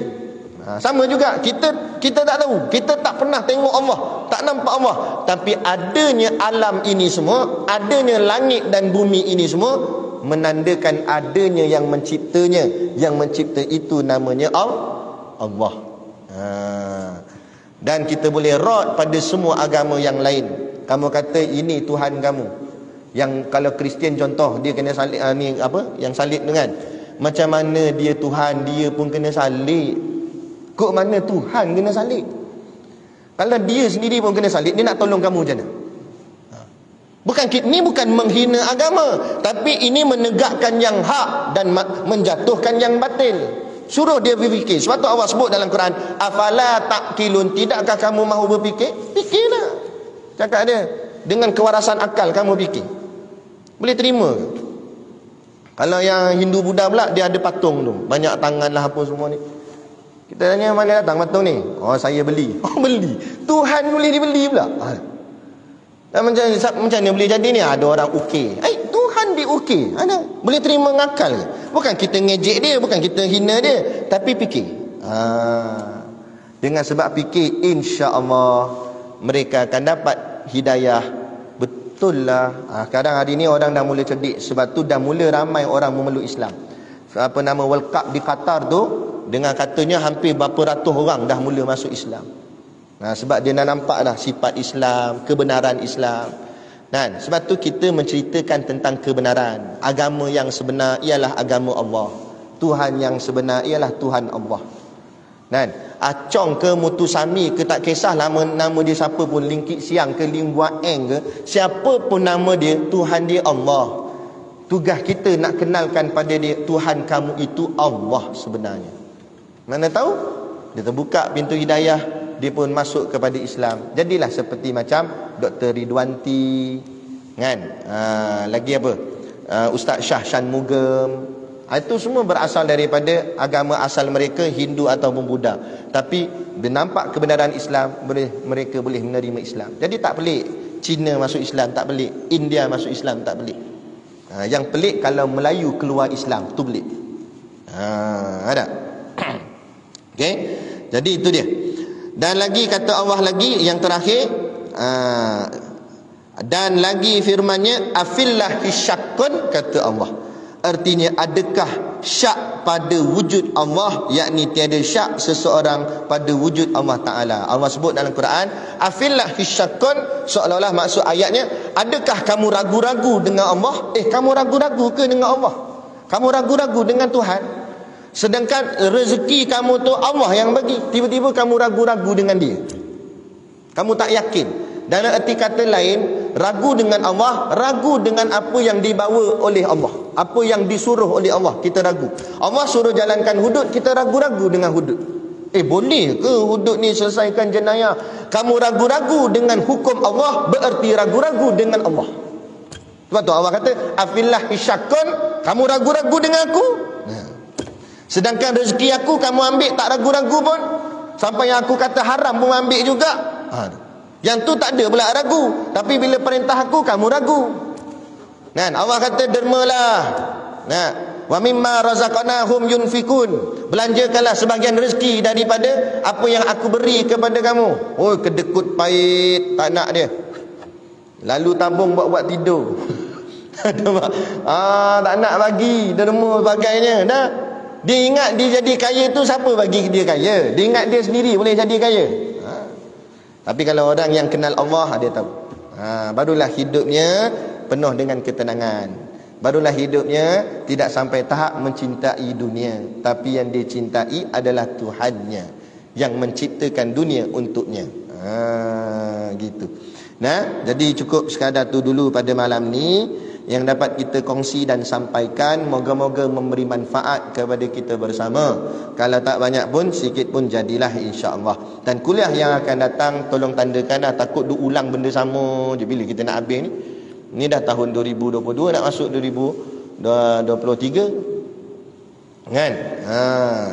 Sama juga kita tak tahu, kita tak pernah tengok Allah, tak nampak Allah, tapi adanya alam ini semua, adanya langit dan bumi ini semua menandakan adanya yang menciptanya. Yang mencipta itu namanya Allah. Dan kita boleh rod pada semua agama yang lain. Kamu kata ini Tuhan kamu. Yang kalau Kristian contoh, dia kena salib, ni apa yang salib dengan, macam mana dia Tuhan, dia pun kena salib. Kok mana Tuhan kena salib? Kalau dia sendiri pun kena salib, dia nak tolong kamu macam mana? Ini bukan menghina agama, tapi ini menegakkan yang hak dan menjatuhkan yang batil. Suruh dia berfikir. Sebab tu Allah sebut dalam Quran, afala taqilun, tidakkah kamu mahu berfikir? Fikirlah. Cakap dia, dengan kewarasan akal kamu fikir. Boleh terima ke? Kalau yang Hindu Buddha pula, dia ada patung tu, banyak tangan lah apa semua ni. Kita tanya mana datang patung ni? Saya beli. Beli. Tuhan boleh dibeli pula. Macam mana boleh jadi ni? Ada orang okey. Tuhan dia okey. Boleh terima ngakal ke? Bukan kita ngejek dia, bukan kita hina dia, tapi fikir. Dengan sebab fikir, insya-Allah mereka akan dapat hidayah. Betul lah. Kadang hari ni orang dah mula cerdik. Sebab tu dah mula ramai orang memeluk Islam. Apa nama World Cup di Qatar tu, dengan katanya hampir berapa ratus orang dah mula masuk Islam. Sebab dia dah nampak dah sifat Islam, kebenaran Islam. Dan sebab tu kita menceritakan tentang kebenaran. Agama yang sebenar ialah agama Allah. Tuhan yang sebenar ialah Tuhan Allah. Dan Acong ke Mutusami ke, tak kisahlah nama dia siapa pun, Ling Kit Siang ke Lim Buat Eng ke, siapa pun nama dia, Tuhan dia Allah. Tugas kita nak kenalkan pada dia, Tuhan kamu itu Allah sebenarnya. Mana tahu dia terbuka pintu hidayah, dia pun masuk kepada Islam. Jadilah seperti macam Dr. Ridwanti, kan? Lagi apa? Ustaz Shah Shanmugam. Itu semua berasal daripada agama asal mereka, Hindu ataupun Buddha. Tapi nampak kebenaran Islam, mereka boleh menerima Islam. Jadi tak pelik Cina masuk Islam, tak pelik India masuk Islam, tak pelik. Yang pelik kalau Melayu keluar Islam, tu pelik. Ada. Okey. Jadi itu dia. Dan lagi kata Allah lagi yang terakhir, dan lagi firman-Nya, afillahi syakkun, kata Allah. Artinya, adakah syak pada wujud Allah, yakni tiada syak seseorang pada wujud Allah Ta'ala. Allah sebut dalam Quran, afillahi syakkun, seolah-olah maksud ayatnya, adakah kamu ragu-ragu dengan Allah? Kamu ragu-ragu ke dengan Allah? Kamu ragu-ragu dengan Tuhan? Sedangkan rezeki kamu tu Allah yang bagi, tiba-tiba kamu ragu-ragu dengan dia, kamu tak yakin. Dan erti kata lain, ragu dengan Allah, ragu dengan apa yang dibawa oleh Allah, apa yang disuruh oleh Allah, kita ragu. Allah suruh jalankan hudud, kita ragu-ragu dengan hudud. Boleh ke hudud ni selesaikan jenayah? Kamu ragu-ragu dengan hukum Allah, bererti ragu-ragu dengan Allah. Sebab tu Allah kata, afillahi syakkun, kamu ragu-ragu dengan aku. Sedangkan rezeki aku kamu ambil tak ragu-ragu pun. Sampai yang aku kata haram pun ambil juga. Yang tu tak ada pula ragu. Tapi bila perintah aku, kamu ragu. Allah kata, dermalah. Wa mimma razaqnahum yunfikun. Belanjakanlah sebahagian rezeki daripada apa yang aku beri kepada kamu. Kedekut pahit, tak nak dia. Lalu tabung buat-buat tidur. Tak nak bagi, derma sebagainya. Dia ingat dia jadi kaya tu, siapa bagi dia kaya? Dia ingat dia sendiri boleh jadi kaya. Tapi kalau orang yang kenal Allah, dia tahu. Barulah hidupnya penuh dengan ketenangan. Barulah hidupnya tidak sampai tahap mencintai dunia, tapi yang dia cintai adalah Tuhannya yang menciptakan dunia untuknya. Gitu. Jadi cukup sekadar tu dulu pada malam ni yang dapat kita kongsi dan sampaikan. Moga-moga memberi manfaat kepada kita bersama. Kalau tak banyak pun, sikit pun jadilah, insya-Allah. Dan kuliah yang akan datang, tolong tandakan dah, takut ulang benda sama je bila kita nak habis ni. Ni dah tahun 2022, nak masuk 2023 kan?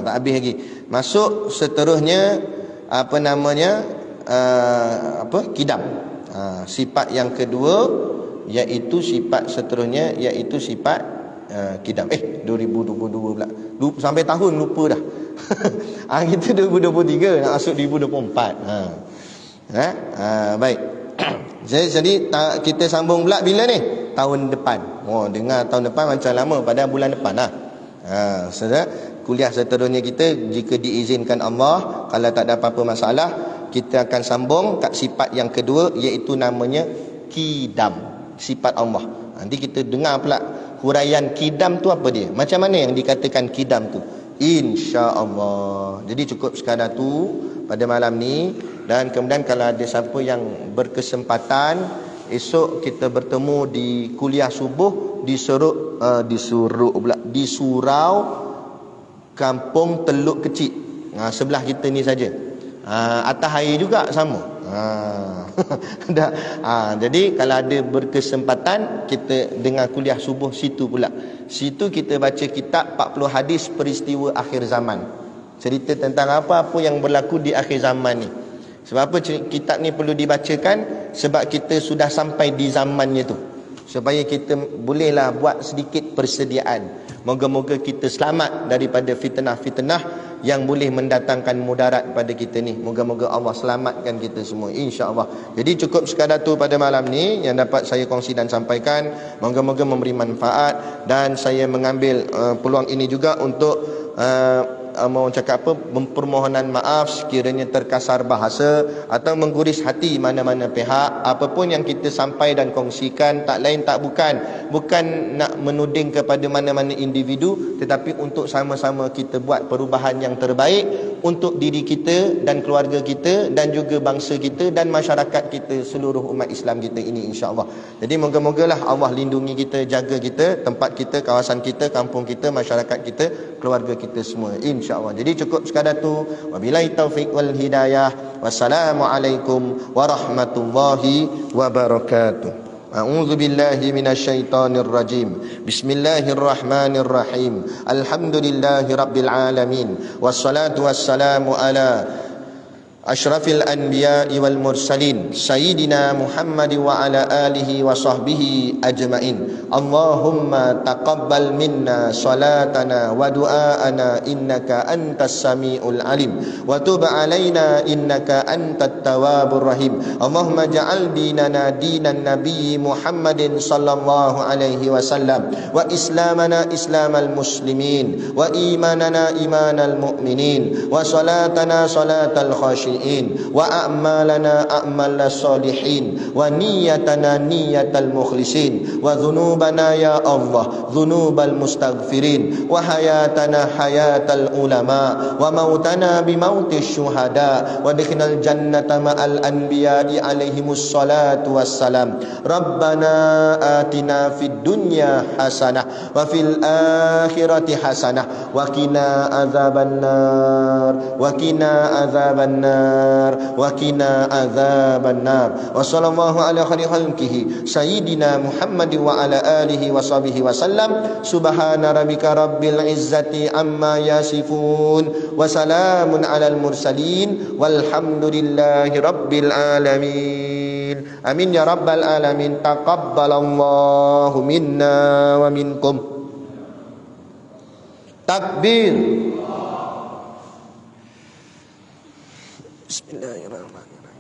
Tak habis lagi. Masuk seterusnya apa namanya, kidam. Sifat yang kedua, iaitu sifat seterusnya, iaitu sifat kidam. 2022 pula. Sampai tahun lupa dah. Kita 2023 nak masuk 2024. Baik. Jadi kita sambung pula bila ni? Tahun depan. Dengar tahun depan macam lama, pada bulan depan lah. Saudara, kuliah seterusnya kita, jika diizinkan Allah, kalau tak ada apa-apa masalah, kita akan sambung kat sifat yang kedua, iaitu namanya kidam. Sifat Allah. Nanti kita dengar pula huraian kidam tu apa dia, macam mana yang dikatakan kidam tu, insya-Allah. Jadi cukup sekadar tu pada malam ni. Dan kemudian kalau ada siapa yang berkesempatan, esok kita bertemu di kuliah subuh di surau Kampung Teluk Kecil. Sebelah kita ni saja. Atas air juga sama. Jadi kalau ada berkesempatan, kita dengar kuliah subuh situ pula. Situ kita baca kitab 40 hadis peristiwa akhir zaman. Cerita tentang apa-apa yang berlaku di akhir zaman ni. Sebab apa kitab ni perlu dibacakan? Sebab kita sudah sampai di zamannya tu, supaya kita bolehlah buat sedikit persediaan. Moga-moga kita selamat daripada fitnah-fitnah yang boleh mendatangkan mudarat pada kita ni. Moga-moga Allah selamatkan kita semua, insya-Allah. Jadi cukup sekadar tu pada malam ni yang dapat saya kongsi dan sampaikan. Moga-moga memberi manfaat. Dan saya mengambil peluang ini juga untuk mau cakap permohonan maaf sekiranya terkasar bahasa atau mengguris hati mana-mana pihak. Apapun yang kita sampai dan kongsikan, tak lain tak bukan nak menuding kepada mana-mana individu, tetapi untuk sama-sama kita buat perubahan yang terbaik untuk diri kita dan keluarga kita dan juga bangsa kita dan masyarakat kita, seluruh umat Islam kita ini, insya-Allah. Jadi moga-mogalah Allah lindungi kita, jaga kita, tempat kita, kawasan kita, kampung kita, masyarakat kita, keluarga kita semua, insya-Allah. Jadi cukup sekadar tu. Wabillahi taufiq wal hidayah. Wassalamualaikum warahmatullahi wabarakatuh. A'udzu billahi minasyaitonir rajim. Bismillahirrahmanirrahim. Alhamdulillahi rabbil alamin. Wassalatu wassalamu ala asyrafil anbiya'i wal mursalin sayyidina Muhammad wa ala alihi wa sahbihi ajmain. Allahumma taqabbal minna salatana wa du'aana innaka antas samiul alim wa tub alaina innaka antat tawwabur rahim. Allahumma ja'al dinana dinan nabiy Muhammadin sallallahu alaihi wasallam wa islamana islamal muslimin wa imanana imanal mu'minin wa salatana salatal khashiyin wa a'malana a'mal salihin wa niyyatana niyyatal mukhlisin wa dhunubana ya Allah dhunubal mustaghfirin wa hayatana hayatal ulama wa mautana bimautis syuhada wa adkhilnal jannata ma'al anbiya'i alaihimus salatu wassalam. Rabbana atina fid dunya hasanah wa fil akhirati hasanah wa qina adzabannar wa qina adzabannar wa qina adzabannar. Wa sallallahu ala khairi khalqihi sayyidina Muhammad wa ala alihi wa sahbihi wa sallam. Subhana rabbika rabbil izzati amma yasifun wa salamun alal mursalin walhamdulillahi rabbil alamin. Amin ya rabbal alamin. Taqabbalallahu minna wa minkum. Takbir. Bismillahirrahmanirrahim.